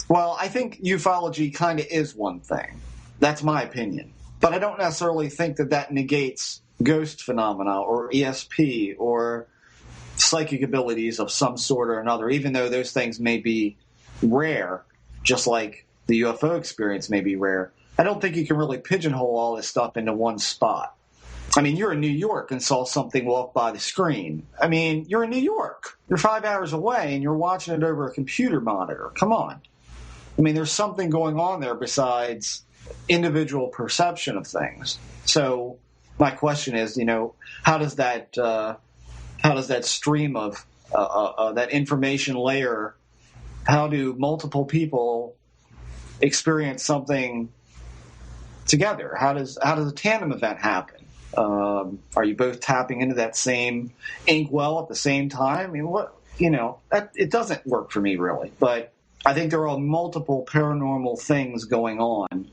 Well, I think ufology kind of is one thing. That's my opinion. But I don't necessarily think that negates ghost phenomena or ESP or psychic abilities of some sort or another, even though those things may be rare, just like the UFO experience may be rare. I don't think you can really pigeonhole all this stuff into one spot. I mean, you're in New York and saw something walk by the screen. I mean, you're in New York. You're 5 hours away and you're watching it over a computer monitor. Come on. I mean, there's something going on there besides individual perception of things. So my question is, you know, how does that stream of that information layer, how do multiple people experience something together? How does a tandem event happen? Are you both tapping into that same inkwell at the same time? I mean, it doesn't work for me really, but I think there are multiple paranormal things going on,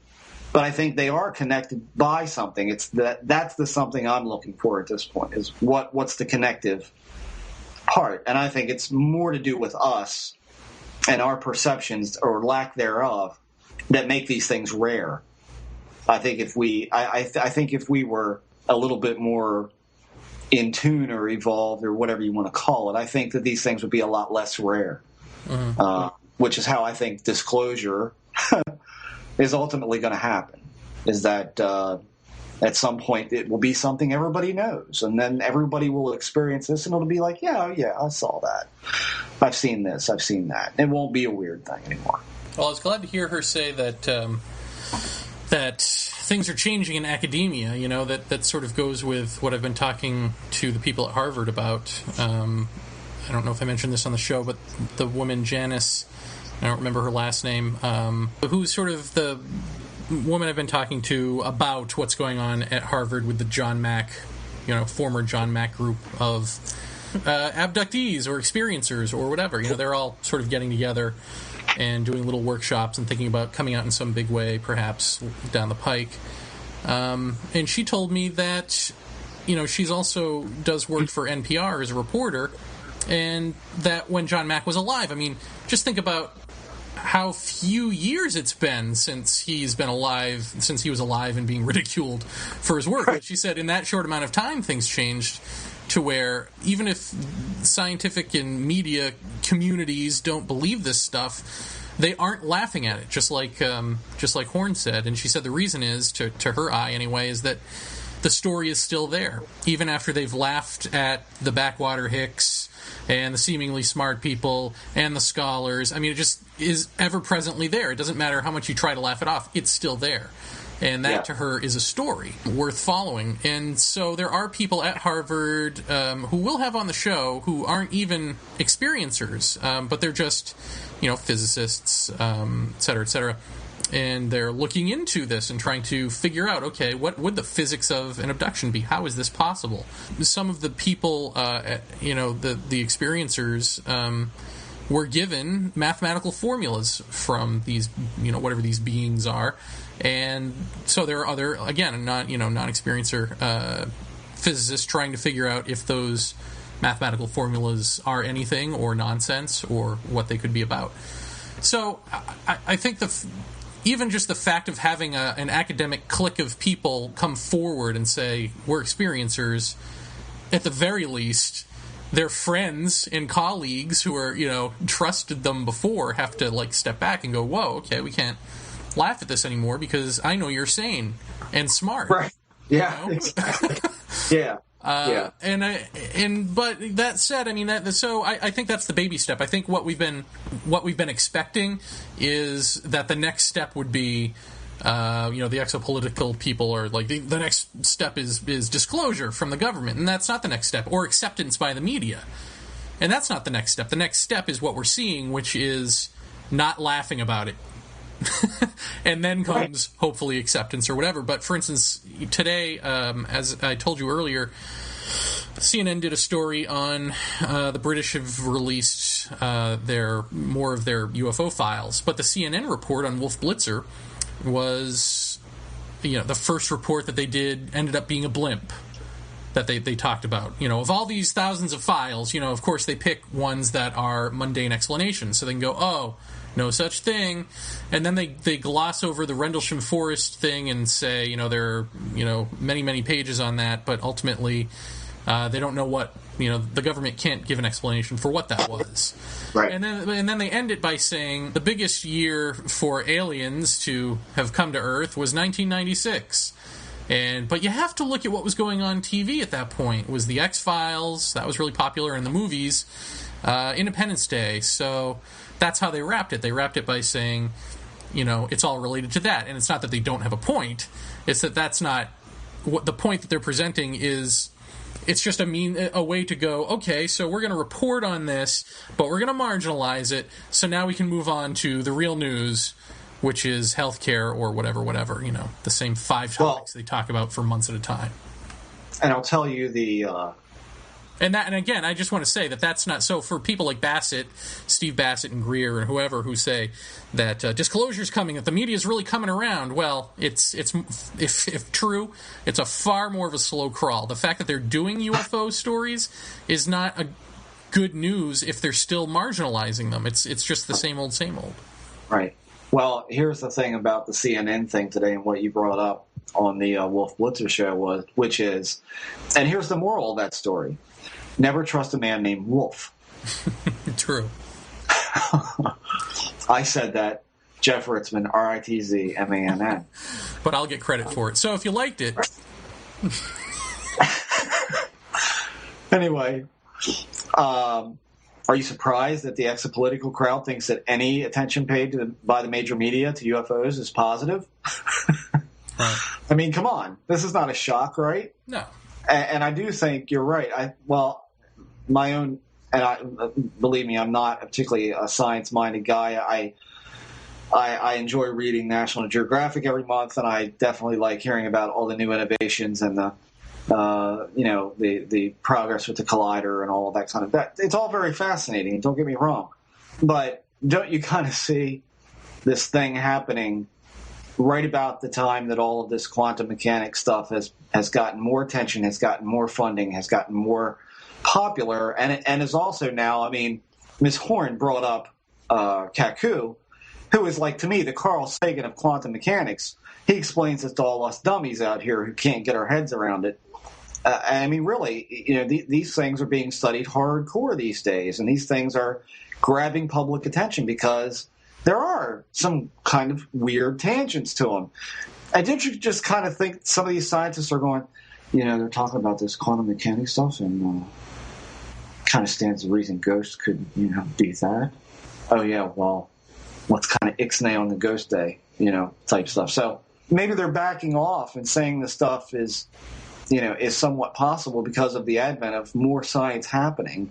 but I think they are connected by something. That's the something I'm looking for at this point, is what's the connective part. And I think it's more to do with us and our perceptions or lack thereof that make these things rare. I think if we were a little bit more in tune or evolved or whatever you want to call it, I think that these things would be a lot less rare. Mm-hmm. Which is how I think disclosure is ultimately going to happen, is that at some point it will be something everybody knows, and then everybody will experience this, and it'll be like, yeah, I saw that. I've seen this, I've seen that. It won't be a weird thing anymore. Well, I was glad to hear her say that that things are changing in academia, you know, that sort of goes with what I've been talking to the people at Harvard about. I don't know if I mentioned this on the show, but the woman Janice, I don't remember her last name, who's sort of the woman I've been talking to about what's going on at Harvard with the John Mack, former John Mack group of abductees or experiencers or whatever. You know, they're all sort of getting together and doing little workshops and thinking about coming out in some big way, perhaps down the pike. And she told me that, she's also does work for NPR as a reporter, and that when John Mack was alive, I mean, just think about how few years it's been since he was alive and being ridiculed for his work. But she said in that short amount of time, things changed to where even if scientific and media communities don't believe this stuff, they aren't laughing at it, just like Horn said. And she said the reason is, to her eye anyway, is that the story is still there. Even after they've laughed at the backwater hicks and the seemingly smart people and the scholars, I mean, it just is ever-presently there. It doesn't matter how much you try to laugh it off, it's still there. And that, to her, is a story worth following. And so there are people at Harvard who we'll have on the show who aren't even experiencers, but they're just, physicists, et cetera, and they're looking into this and trying to figure out, okay, what would the physics of an abduction be? How is this possible? Some of the people, the experiencers, were given mathematical formulas from these, whatever these beings are. And so there are other, again, non-experiencer physicists trying to figure out if those mathematical formulas are anything or nonsense or what they could be about. So I think even just the fact of having an academic clique of people come forward and say, we're experiencers, at the very least, their friends and colleagues who are, trusted them before have to, step back and go, whoa, okay, we can't laugh at this anymore because I know you're sane and smart. Right. Yeah. Exactly. Yeah. Yeah. But that said, I mean, I think that's the baby step. I think what we've been expecting is that the next step would be, the exopolitical people are like, the next step is disclosure from the government, and that's not the next step, or acceptance by the media. And that's not the next step. The next step is what we're seeing, which is not laughing about it. And then comes, hopefully, acceptance or whatever. But, for instance, today, as I told you earlier, CNN did a story on the British have released more of their UFO files. But the CNN report on Wolf Blitzer was, the first report that they did ended up being a blimp that they talked about. Of all these thousands of files, of course, they pick ones that are mundane explanations. So they can go, oh, no such thing, and then they gloss over the Rendlesham Forest thing and say, there are, many, many pages on that, but ultimately they don't know what, the government can't give an explanation for what that was. Right. And then they end it by saying the biggest year for aliens to have come to Earth was 1996. But you have to look at what was going on TV at that point. It was the X-Files, that was really popular in the movies, Independence Day, so that's how they wrapped it. They wrapped it by saying, it's all related to that. And it's not that they don't have a point. It's that that's not what the point that they're presenting is. It's just a way to go, okay, so we're going to report on this, but we're going to marginalize it. So now we can move on to the real news, which is healthcare or whatever, the same 5 topics they talk about for months at a time. And I'll tell you And again, I just want to say that that's not so for people like Bassett, Steve Bassett and Greer and whoever who say that disclosure's coming, that the media is really coming around. Well, it's if true, it's a far more of a slow crawl. The fact that they're doing UFO stories is not a good news if they're still marginalizing them. It's just the same old. Right. Well, here's the thing about the CNN thing today and what you brought up on the Wolf Blitzer show which is, and here's the moral of that story. Never trust a man named Wolf. True. I said that. Jeff Ritzman, R-I-T-Z-M-A-N-N. But I'll get credit for it. So if you liked it. Anyway, are you surprised that the exopolitical crowd thinks that any attention paid by the major media to UFOs is positive? Right. I mean, come on. This is not a shock, right? No. And I do think you're right. My own, believe me, I'm not particularly a science-minded guy. I enjoy reading National Geographic every month, and I definitely like hearing about all the new innovations and the progress with the collider and all of that kind of that. It's all very fascinating. Don't get me wrong, but don't you kind of see this thing happening right about the time that all of this quantum mechanics stuff has gotten more attention, has gotten more funding, has gotten more popular, and is also now, I mean, Ms. Horn brought up Kaku, who is, like, to me, the Carl Sagan of quantum mechanics. He explains it to all us dummies out here who can't get our heads around it. I mean, really, these things are being studied hardcore these days, and these things are grabbing public attention because there are some kind of weird tangents to them. And didn't you just kind of think some of these scientists are going, they're talking about this quantum mechanics stuff, and kind of stands to reason ghosts could, be that. Oh, yeah, well, let's kind of ixnay on the ghost day, type stuff. So maybe they're backing off and saying this stuff is somewhat possible because of the advent of more science happening.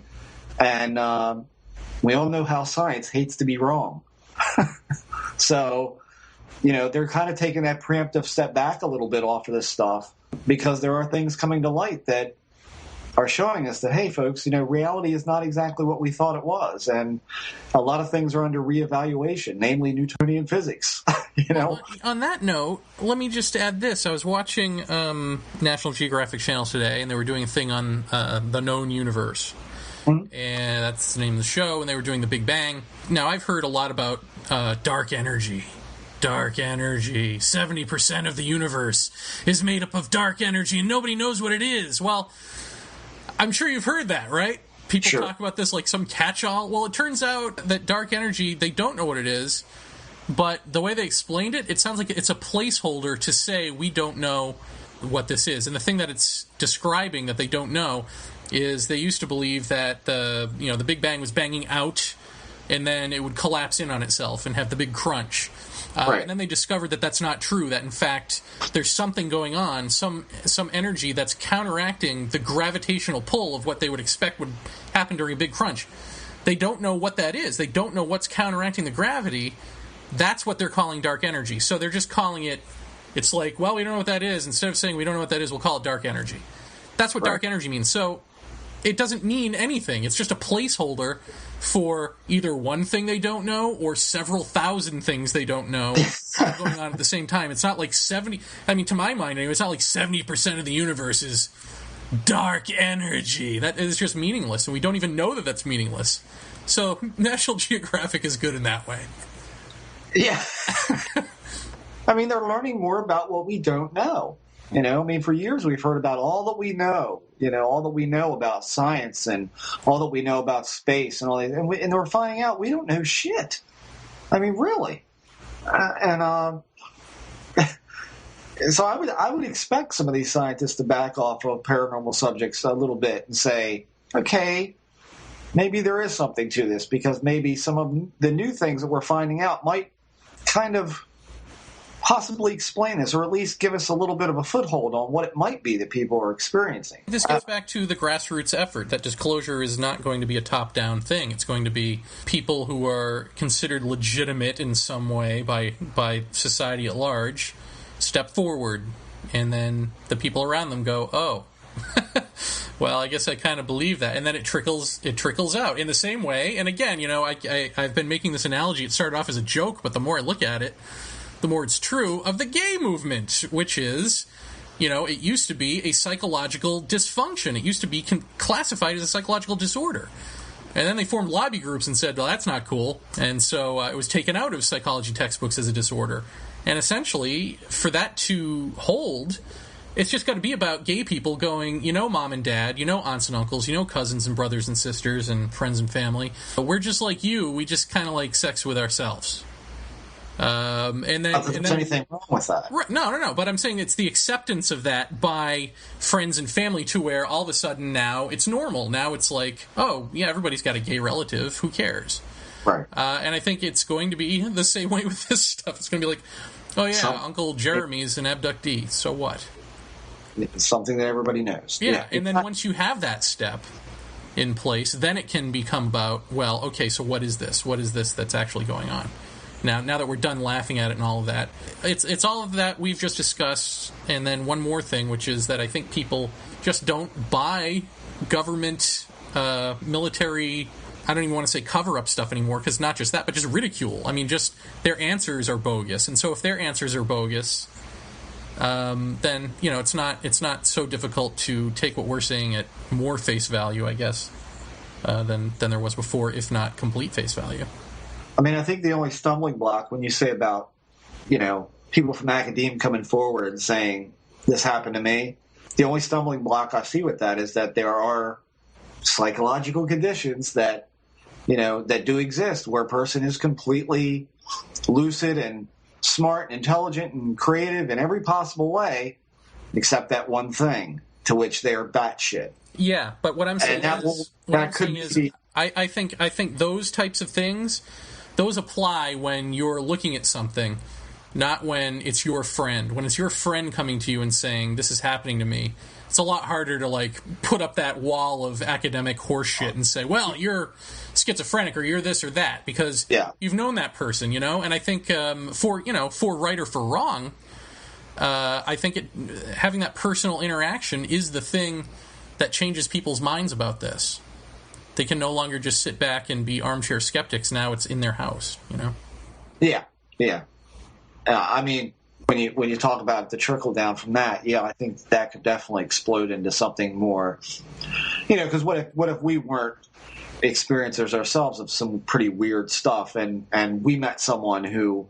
And we all know how science hates to be wrong. So, they're kind of taking that preemptive step back a little bit off of this stuff because there are things coming to light that are showing us that, hey, folks, reality is not exactly what we thought it was. And a lot of things are under reevaluation, namely Newtonian physics. Well, on that note, let me just add this. I was watching National Geographic Channel today, and they were doing a thing on the known universe. Mm-hmm. And that's the name of the show, and they were doing the Big Bang. Now, I've heard a lot about dark energy. Dark energy. 70% of the universe is made up of dark energy, and nobody knows what it is. Well, I'm sure you've heard that, right? People talk about this like some catch-all. Well, it turns out that dark energy, they don't know what it is, but the way they explained it, it sounds like it's a placeholder to say we don't know what this is. And the thing that it's describing that they don't know is they used to believe that the Big Bang was banging out, and then it would collapse in on itself and have the big crunch. Right. And then they discovered that that's not true, that in fact there's something going on, some energy that's counteracting the gravitational pull of what they would expect would happen during a big crunch. They don't know what that is. They don't know what's counteracting the gravity. That's what they're calling dark energy. So they're just calling it, it's like, well, we don't know what that is. Instead of saying we don't know what that is, we'll call it dark energy. That's what dark energy means. So it doesn't mean anything. It's just a placeholder for either one thing they don't know or several thousand things they don't know going on at the same time. It's not like 70... I mean, to my mind, anyway, it's not like 70% of the universe is dark energy. That is just meaningless, and we don't even know that that's meaningless. So National Geographic is good in that way. Yeah. I mean, they're learning more about what we don't know. For years we've heard about all that we know, all that we know about science and all that we know about space and all that. And we're finding out we don't know shit. I mean, really. So I would expect some of these scientists to back off of paranormal subjects a little bit and say, okay, maybe there is something to this because maybe some of the new things that we're finding out might kind of possibly explain this, or at least give us a little bit of a foothold on what it might be that people are experiencing. This goes back to the grassroots effort, that disclosure is not going to be a top-down thing. It's going to be people who are considered legitimate in some way by society at large step forward, and then the people around them go, oh, well, I guess I kind of believe that. And then it trickles out in the same way. And again, I've been making this analogy. It started off as a joke, but the more I look at it, the more it's true of the gay movement, which is, it used to be a psychological dysfunction. It used to be classified as a psychological disorder. And then they formed lobby groups and said, well, that's not cool. And so it was taken out of psychology textbooks as a disorder. And essentially, for that to hold, it's just got to be about gay people going, mom and dad, aunts and uncles, cousins and brothers and sisters and friends and family. But we're just like you. We just kind of like sex with ourselves. And then anything wrong with that? Right, no. But I'm saying it's the acceptance of that by friends and family to where all of a sudden now it's normal. Now it's like, oh yeah, everybody's got a gay relative. Who cares? Right. And I think it's going to be the same way with this stuff. It's going to be like, oh yeah, Uncle Jeremy's an abductee. So what? It's something that everybody knows. Yeah. And then once you have that step in place, then it can become about, well, okay, so what is this? What is this that's actually going on? Now that we're done laughing at it and all of that, it's all of that we've just discussed. And then one more thing, which is that I think people just don't buy government, military, I don't even want to say cover-up stuff anymore, because not just that, but just ridicule. I mean, just their answers are bogus. And so if their answers are bogus, then, it's not so difficult to take what we're saying at more face value, I guess, than there was before, if not complete face value. I mean, I think the only stumbling block when you say about, people from academia coming forward and saying, this happened to me, the only stumbling block I see with that is that there are psychological conditions that, that do exist where a person is completely lucid and smart and intelligent and creative in every possible way, except that one thing to which they are batshit. Yeah, but what I'm saying is, I think those types of things, those apply when you're looking at something, not when it's your friend. When it's your friend coming to you and saying, this is happening to me, it's a lot harder to, put up that wall of academic horseshit and say, well, you're schizophrenic or you're this or that, because you've known that person, And I think for right or for wrong, I think having that personal interaction is the thing that changes people's minds about this. They can no longer just sit back and be armchair skeptics. Now it's in their house, Yeah. I mean, when you talk about the trickle down from that, I think that could definitely explode into something more, because what if we weren't experiencers ourselves of some pretty weird stuff, and we met someone who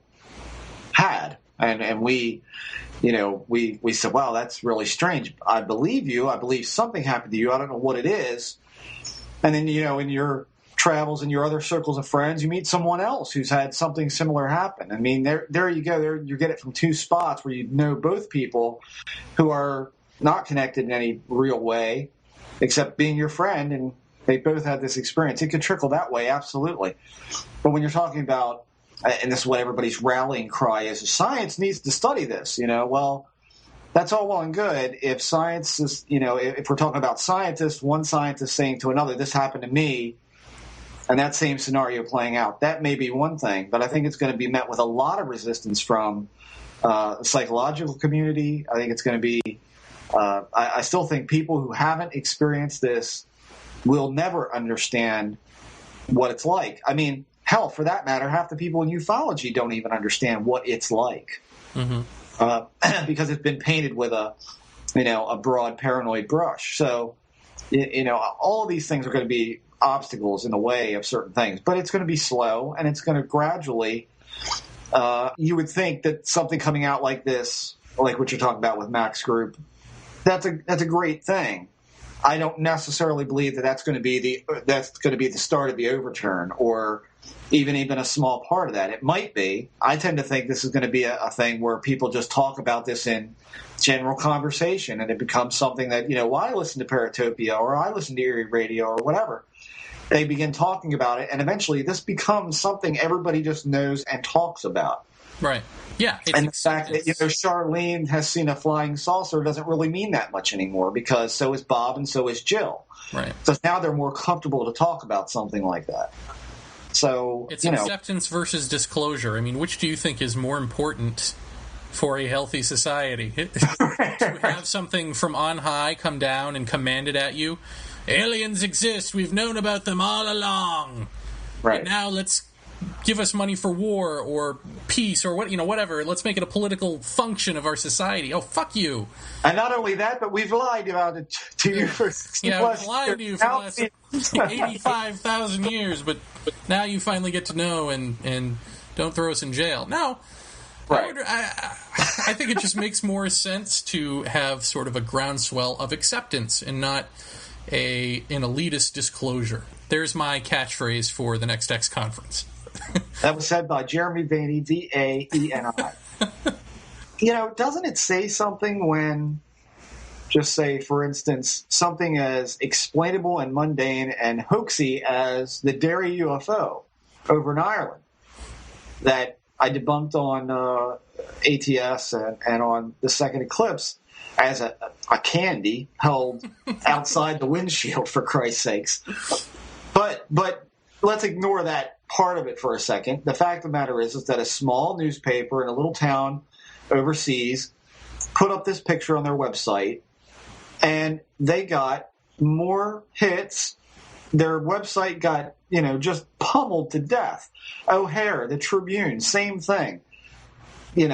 had, and we said, wow, that's really strange. I believe you. I believe something happened to you. I don't know what it is. And then, in your travels and your other circles of friends, you meet someone else who's had something similar happen. I mean, there you go. There you get it from two spots where you know both people who are not connected in any real way, except being your friend, and they both had this experience. It could trickle that way, absolutely. But when you're talking about, and this is what everybody's rallying cry is, science needs to study this, well, that's all well and good if science is, if we're talking about scientists, one scientist saying to another, this happened to me, and that same scenario playing out, that may be one thing, but I think it's going to be met with a lot of resistance from the psychological community. I think it's going to be, I still think people who haven't experienced this will never understand what it's like. I mean, hell, for that matter, half the people in ufology don't even understand what it's like. Mm-hmm. Because it's been painted with a broad paranoid brush. So, all of these things are going to be obstacles in the way of certain things, but it's going to be slow, and it's going to gradually, you would think that something coming out like this, like what you're talking about with Mac's group, that's a great thing. I don't necessarily believe that that's going to be the start of the overturn, or even a small part of that. It might be. I tend to think this is going to be a thing where people just talk about this in general conversation, and it becomes something that, well, I listen to Paratopia, or I listen to Eerie Radio, or whatever. They begin talking about it, and eventually this becomes something everybody just knows and talks about. Right. Yeah. And the fact that, Charlene has seen a flying saucer doesn't really mean that much anymore, because so is Bob and so is Jill. Right. So now they're more comfortable to talk about something like that. So it's acceptance versus disclosure. I mean, which do you think is more important for a healthy society? To have something from on high come down and command it at you? Aliens exist. We've known about them all along. Right. But now let's give us money for war or peace or whatever. Let's make it a political function of our society. Oh, fuck you. And not only that, but we've lied about it to you for 60 plus we've lied to you for the last 85,000 years, but now you finally get to know and don't throw us in jail. No. Right. I think it just makes more sense to have sort of a groundswell of acceptance and not an elitist disclosure. There's my catchphrase for the next X conference. That was said by Jeremy Vaeni, V-A-E-N-I. Doesn't it say something when, just say, for instance, something as explainable and mundane and hoaxy as the Derry UFO over in Ireland that I debunked on ATS and on the second eclipse as a candy held outside the windshield, for Christ's sakes. But let's ignore that part of it for a second. The fact of the matter is that a small newspaper in a little town overseas put up this picture on their website, and they got more hits. Their website got, just pummeled to death. O'Hare, the Tribune, same thing. An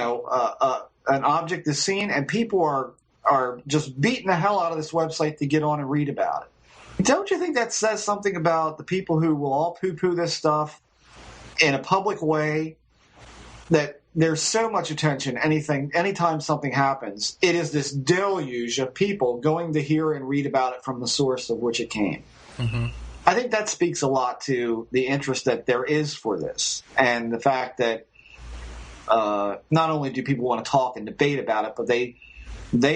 object is seen, and people are just beating the hell out of this website to get on and read about it. Don't you think that says something about the people who will all poo-poo this stuff in a public way, that there's so much attention. Anytime something happens, it is this deluge of people going to hear and read about it from the source of which it came. Mm-hmm. I think that speaks a lot to the interest that there is for this, and the fact that not only do people want to talk and debate about it, but they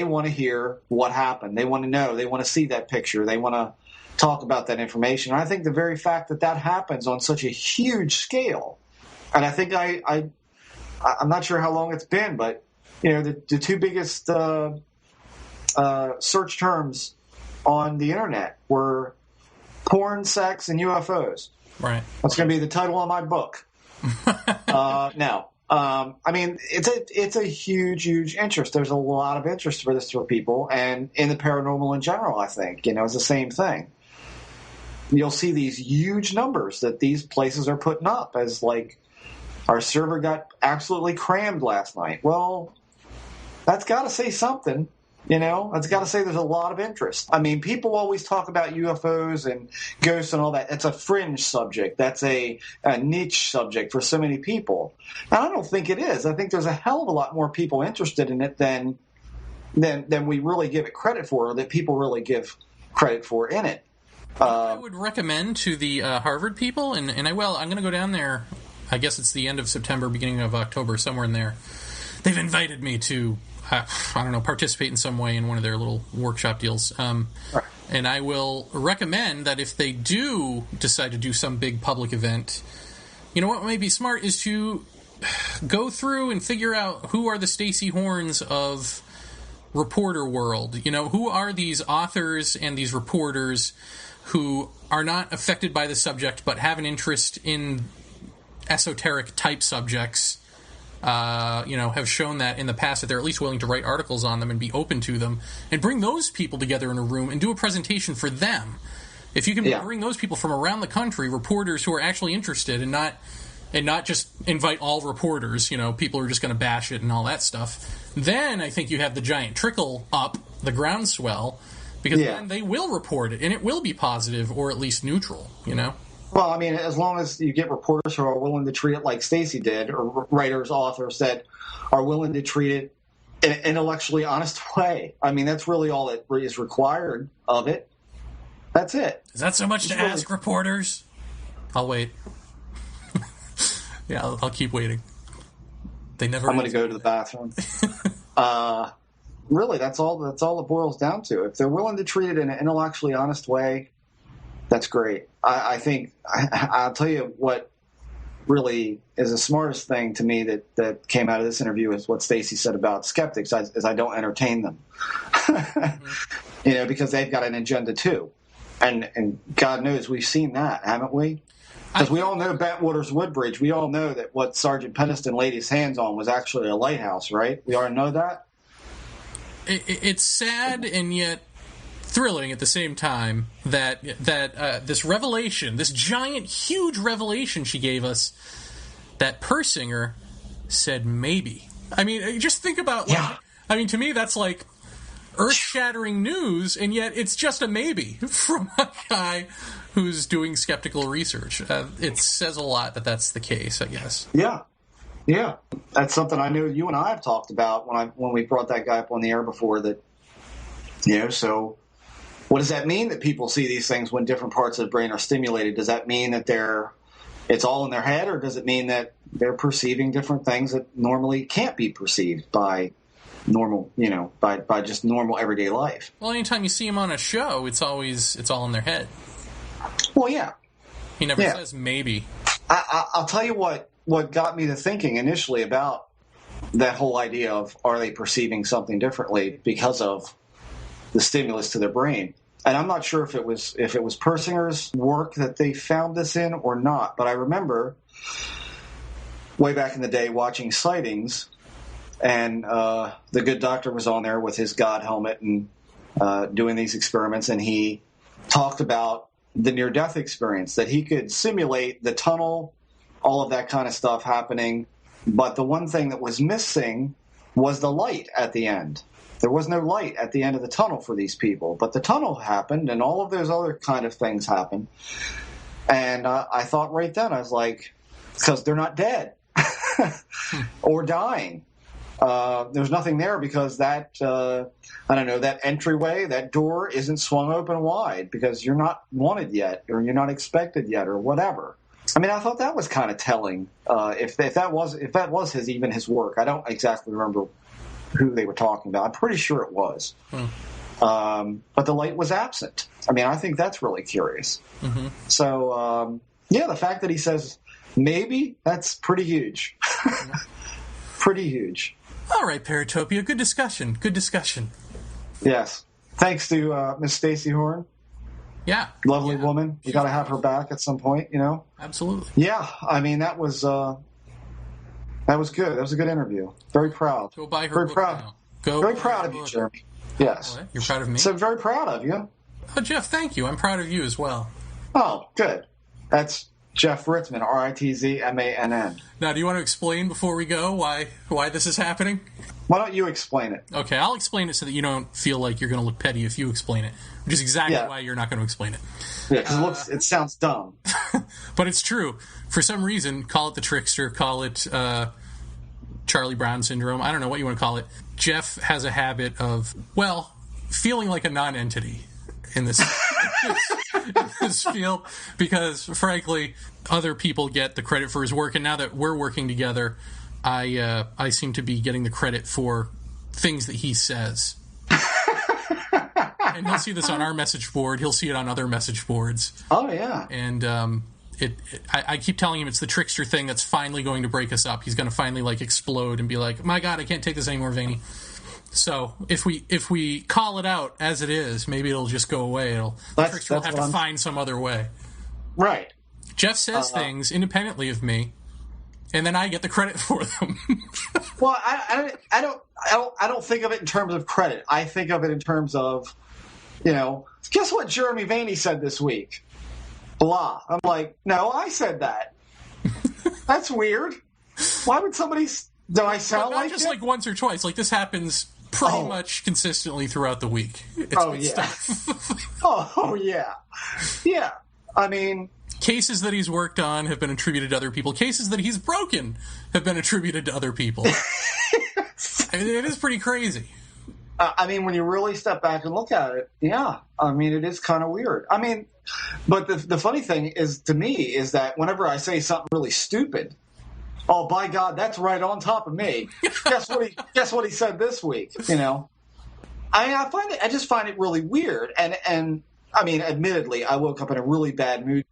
want to hear what happened. They want to know. They want to see that picture. They want to talk about that information. And I think the very fact that happens on such a huge scale, and I think I'm not sure how long it's been, but the two biggest search terms on the internet were porn, sex, and UFOs. Right. That's going to be the title of my book. Now, I mean, it's a huge interest. There's a lot of interest for this for people, and in the paranormal in general, I think, it's the same thing. You'll see these huge numbers that these places are putting up as like, our server got absolutely crammed last night. Well, that's got to say something. That's got to say there's a lot of interest. I mean, people always talk about UFOs and ghosts and all that. It's a fringe subject. That's a niche subject for so many people. And I don't think it is. I think there's a hell of a lot more people interested in it than we really give it credit for, or that people really give credit for in it. I would recommend to the Harvard people, and I'm going to go down there. I guess it's the end of September, beginning of October, somewhere in there. They've invited me to, participate in some way in one of their little workshop deals. And I will recommend that if they do decide to do some big public event, what may be smart is to go through and figure out who are the Stacy Horns of reporter world. Who are these authors and these reporters who are not affected by the subject but have an interest in esoteric type subjects, have shown that in the past that they're at least willing to write articles on them and be open to them, and bring those people together in a room and do a presentation for them. If you can bring those people from around the country, reporters who are actually interested, and not just invite all reporters, people who are just going to bash it and all that stuff, then I think you have the giant trickle up, the groundswell, because then they will report it, and it will be positive or at least neutral, Well, I mean, as long as you get reporters who are willing to treat it like Stacy did, or writers, authors that are willing to treat it in an intellectually honest way. I mean, that's really all that is required of it. That's it. Is that so much to ask reporters? I'll wait. I'll keep waiting. They never. I'm going to go to the bathroom. Really, that's all it boils down to. If they're willing to treat it in an intellectually honest way, that's great. I think I'll tell you what really is the smartest thing to me that came out of this interview is what Stacy said about skeptics, is I don't entertain them. Because they've got an agenda too. And God knows we've seen that, haven't we? Because we all know Bentwaters Woodbridge. We all know that what Sergeant Peniston laid his hands on was actually a lighthouse, right? We already know that. It's sad and yet thrilling at the same time that this revelation, this giant, huge revelation she gave us, that Persinger said maybe. I mean, just think about, to me that's like earth-shattering news, and yet it's just a maybe from a guy who's doing skeptical research. It says a lot that that's the case, I guess. Yeah, that's something I know you and I have talked about when we brought that guy up on the air before. That so what does that mean that people see these things when different parts of the brain are stimulated? Does that mean that it's all in their head, or does it mean that they're perceiving different things that normally can't be perceived by normal, by just normal everyday life? Well, anytime you see him on a show, it's all in their head. Well, yeah. He never says maybe. I'll tell you what got me to thinking initially about that whole idea of are they perceiving something differently because of the stimulus to their brain. And I'm not sure if it was Persinger's work that they found this in or not, but I remember way back in the day watching Sightings, and the good doctor was on there with his God helmet and doing these experiments, and he talked about the near-death experience, that he could simulate the tunnel, all of that kind of stuff happening, but the one thing that was missing was the light at the end. There was no light at the end of the tunnel for these people, but the tunnel happened, and all of those other kind of things happened. And I thought right then, I was like, because they're not dead. or dying. There's nothing there because that, that entryway, that door isn't swung open wide because you're not wanted yet or you're not expected yet or whatever. I mean, I thought that was kind of telling. If that was his work, I don't exactly remember who they were talking about. I'm pretty sure it was. But the light was absent. I mean, I think that's really curious. Mm-hmm. So, the fact that he says maybe, that's pretty huge. Pretty huge. All right, Paratopia. Good discussion. Yes. Thanks to Miss Stacy Horn. Yeah. Lovely woman. You got to have her back at some point, Absolutely. Yeah. I mean, that was good. That was a good interview. Very proud. Go buy her Very book proud. now. Very proud of you, Jeremy. Yes. What? You're proud of me? So very proud of you. Oh, Jeff, thank you. I'm proud of you as well. Oh, good. That's Jeff Ritzmann, Ritzmann. Now, do you want to explain before we go why this is happening? Why don't you explain it? Okay, I'll explain it so that you don't feel like you're going to look petty if you explain it, which is exactly why you're not going to explain it. Yeah, because it sounds dumb. But it's true. For some reason, call it the trickster, call it Charlie Brown syndrome, I don't know what you want to call it. Jeff has a habit of, feeling like a non-entity in this in this field because, frankly, other people get the credit for his work, and now that we're working together, I seem to be getting the credit for things that he says. And he'll see this on our message board. He'll see it on other message boards. Oh, yeah. And I keep telling him it's the trickster thing that's finally going to break us up. He's going to finally explode and be like, my God, I can't take this anymore, Vaeni. So if we call it out as it is, maybe it'll just go away. The trickster will have to find some other way. Right. Jeff says things independently of me, and then I get the credit for them. Well, I don't think of it in terms of credit. I think of it in terms of, guess what Jeremy Vaeni said this week? Blah. I'm like, no, I said that. That's weird. Why would somebody? Do I sound not like just it? once or twice? This happens pretty much consistently throughout the week. It's stuff. Oh yeah, yeah. I mean, cases that he's worked on have been attributed to other people. Cases that he's broken have been attributed to other people. I mean, it is pretty crazy. I mean, when you really step back and look at it, yeah. I mean, it is kind of weird. I mean, but the funny thing is, to me, is that whenever I say something really stupid, oh, by God, that's right on top of me. Guess what he said this week? I just find it really weird. And I mean, admittedly, I woke up in a really bad mood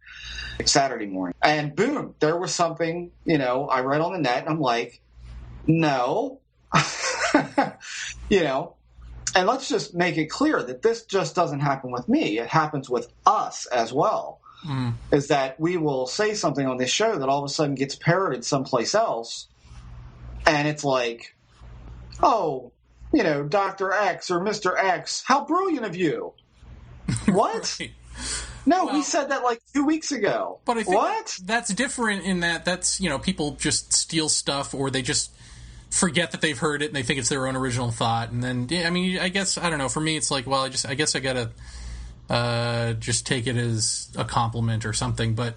Saturday morning, and boom, there was something. I read on the net, and I'm like, no, And let's just make it clear that this just doesn't happen with me. It happens with us as well. Is that we will say something on this show that all of a sudden gets parroted someplace else, and it's like, oh, Dr. X or Mr. X, how brilliant of you. What? Right. No, we said that 2 weeks ago. But I think what? That's different in that's, people just steal stuff or they just forget that they've heard it and they think it's their own original thought. And then, I mean, I guess, I don't know, for me it's like, well, I guess I gotta just take it as a compliment or something, but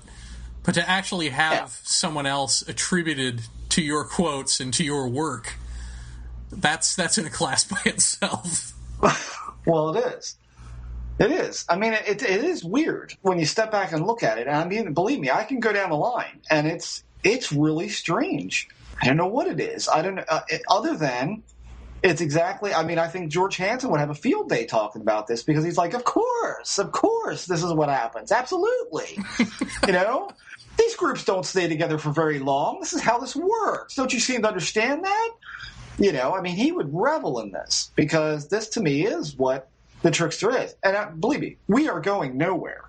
to actually have someone else attributed to your quotes and to your work, that's in a class by itself. Well, it is. It is. I mean, it is weird when you step back and look at it. And I mean, believe me, I can go down the line, and it's really strange. I don't know what it is. I don't know. Other than it's exactly. I mean, I think George Hansen would have a field day talking about this because he's like, of course, this is what happens. Absolutely. These groups don't stay together for very long. This is how this works. Don't you seem to understand that? I mean, he would revel in this because this, to me, is what the trickster is. And believe me, we are going nowhere.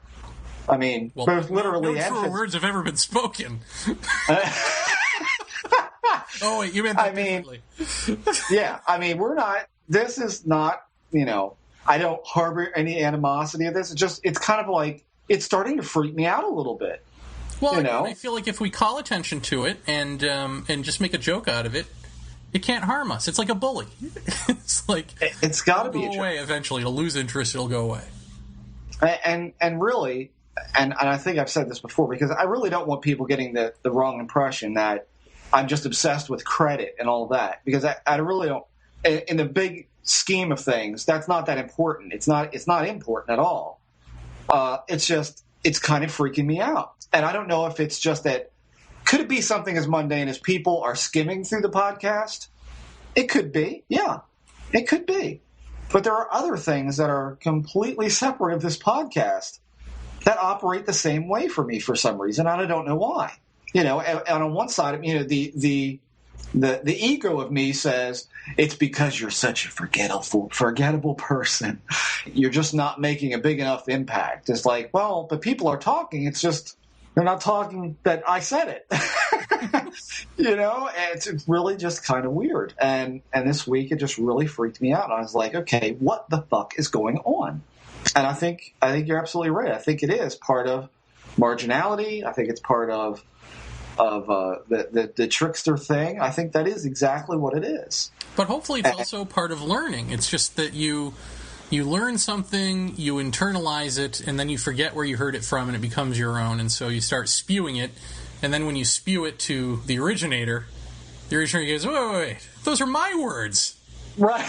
I mean, both literally no and truer words have ever been spoken. Oh, wait, you meant that differently. Yeah, I mean, we're not, this is not, I don't harbor any animosity of this. It's kind of like, it's starting to freak me out a little bit. Well, I feel like if we call attention to it and just make a joke out of it, it can't harm us. It's like a bully. It's like it's got to be go away eventually. It'll lose interest. It'll go away. And really, and I think I've said this before because I really don't want people getting the wrong impression that I'm just obsessed with credit and all that, because I really don't. In the big scheme of things, that's not that important. It's not important at all. It's kind of freaking me out, and I don't know if it's just that. Could it be something as mundane as people are skimming through the podcast? It could be, yeah, it could be. But there are other things that are completely separate of this podcast that operate the same way for me for some reason, and I don't know why. And on one side, the ego of me says it's because you're such a forgettable person. You're just not making a big enough impact. It's like, well, but people are talking. It's just they're not talking that I said it. And it's really just kind of weird. And this week it just really freaked me out. And I was like, okay, what the fuck is going on? And I think you're absolutely right. I think it is part of marginality. I think it's part of the trickster thing. I think that is exactly what it is. But hopefully it's also part of learning. It's just that you learn something, you internalize it, and then you forget where you heard it from, and it becomes your own. And so you start spewing it, and then when you spew it to the originator goes, wait, those are my words. Right.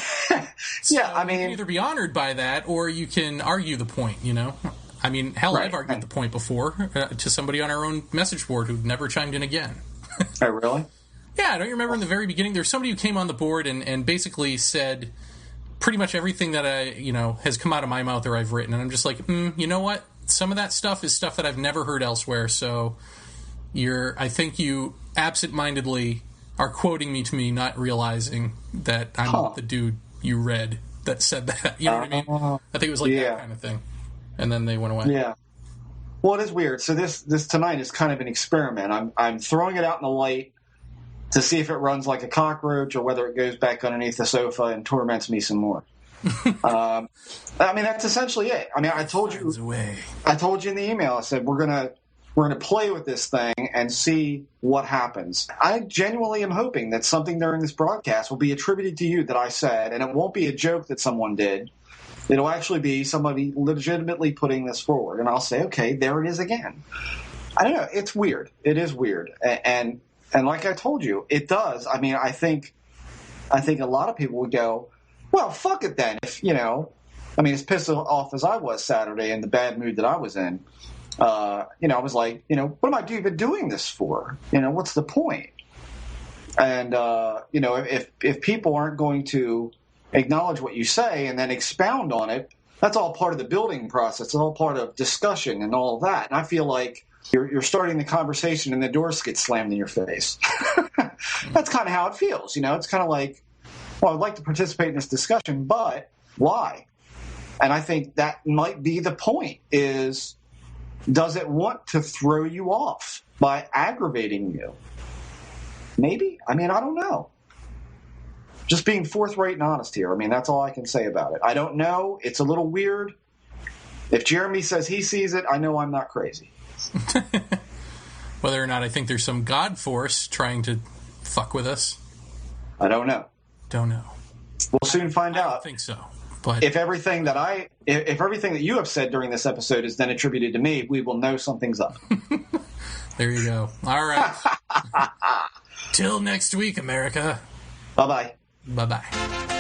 So yeah, I mean, you can either be honored by that, or you can argue the point, I mean, hell, right, I've argued the point before to somebody on our own message board who never chimed in again. Oh, really? Yeah, don't you remember in the very beginning, there was somebody who came on the board and basically said pretty much everything that has come out of my mouth or I've written, and I'm just like, you know what? Some of that stuff is stuff that I've never heard elsewhere, so I think you absentmindedly are quoting me to me, not realizing that I'm the dude you read that said that. You know what I mean? I think it was like that kind of thing. And then they went away. Yeah. Well, it is weird. So this tonight is kind of an experiment. I'm throwing it out in the light to see if it runs like a cockroach or whether it goes back underneath the sofa and torments me some more. I mean, that's essentially it. I mean, I told you in the email, I said, we're going to play with this thing and see what happens. I genuinely am hoping that something during this broadcast will be attributed to you that I said, and it won't be a joke that someone did. It'll actually be somebody legitimately putting this forward. And I'll say, okay, there it is again. I don't know. It's weird. It is weird. And like I told you, it does. I mean, I think a lot of people would go, well, fuck it then. If, as pissed off as I was Saturday and the bad mood that I was in, I was like, what am I even doing this for? What's the point? And, if people aren't going to acknowledge what you say and then expound on it, that's all part of the building process. It's all part of discussion and all of that. And I feel like you're starting the conversation and the doors get slammed in your face. That's kind of how it feels. It's kind of like, well, I'd like to participate in this discussion, but why? And I think that might be the point is, does it want to throw you off by aggravating you? Maybe. I mean, I don't know. Just being forthright and honest here. I mean, that's all I can say about it. I don't know. It's a little weird. If Jeremy says he sees it, I know I'm not crazy. Whether or not I think there's some God force trying to fuck with us, I don't know. Don't know. We'll soon find out. I don't think so. But if everything that you have said during this episode is then attributed to me, we will know something's up. There you go. All right. Till next week, America. Bye-bye. Bye-bye.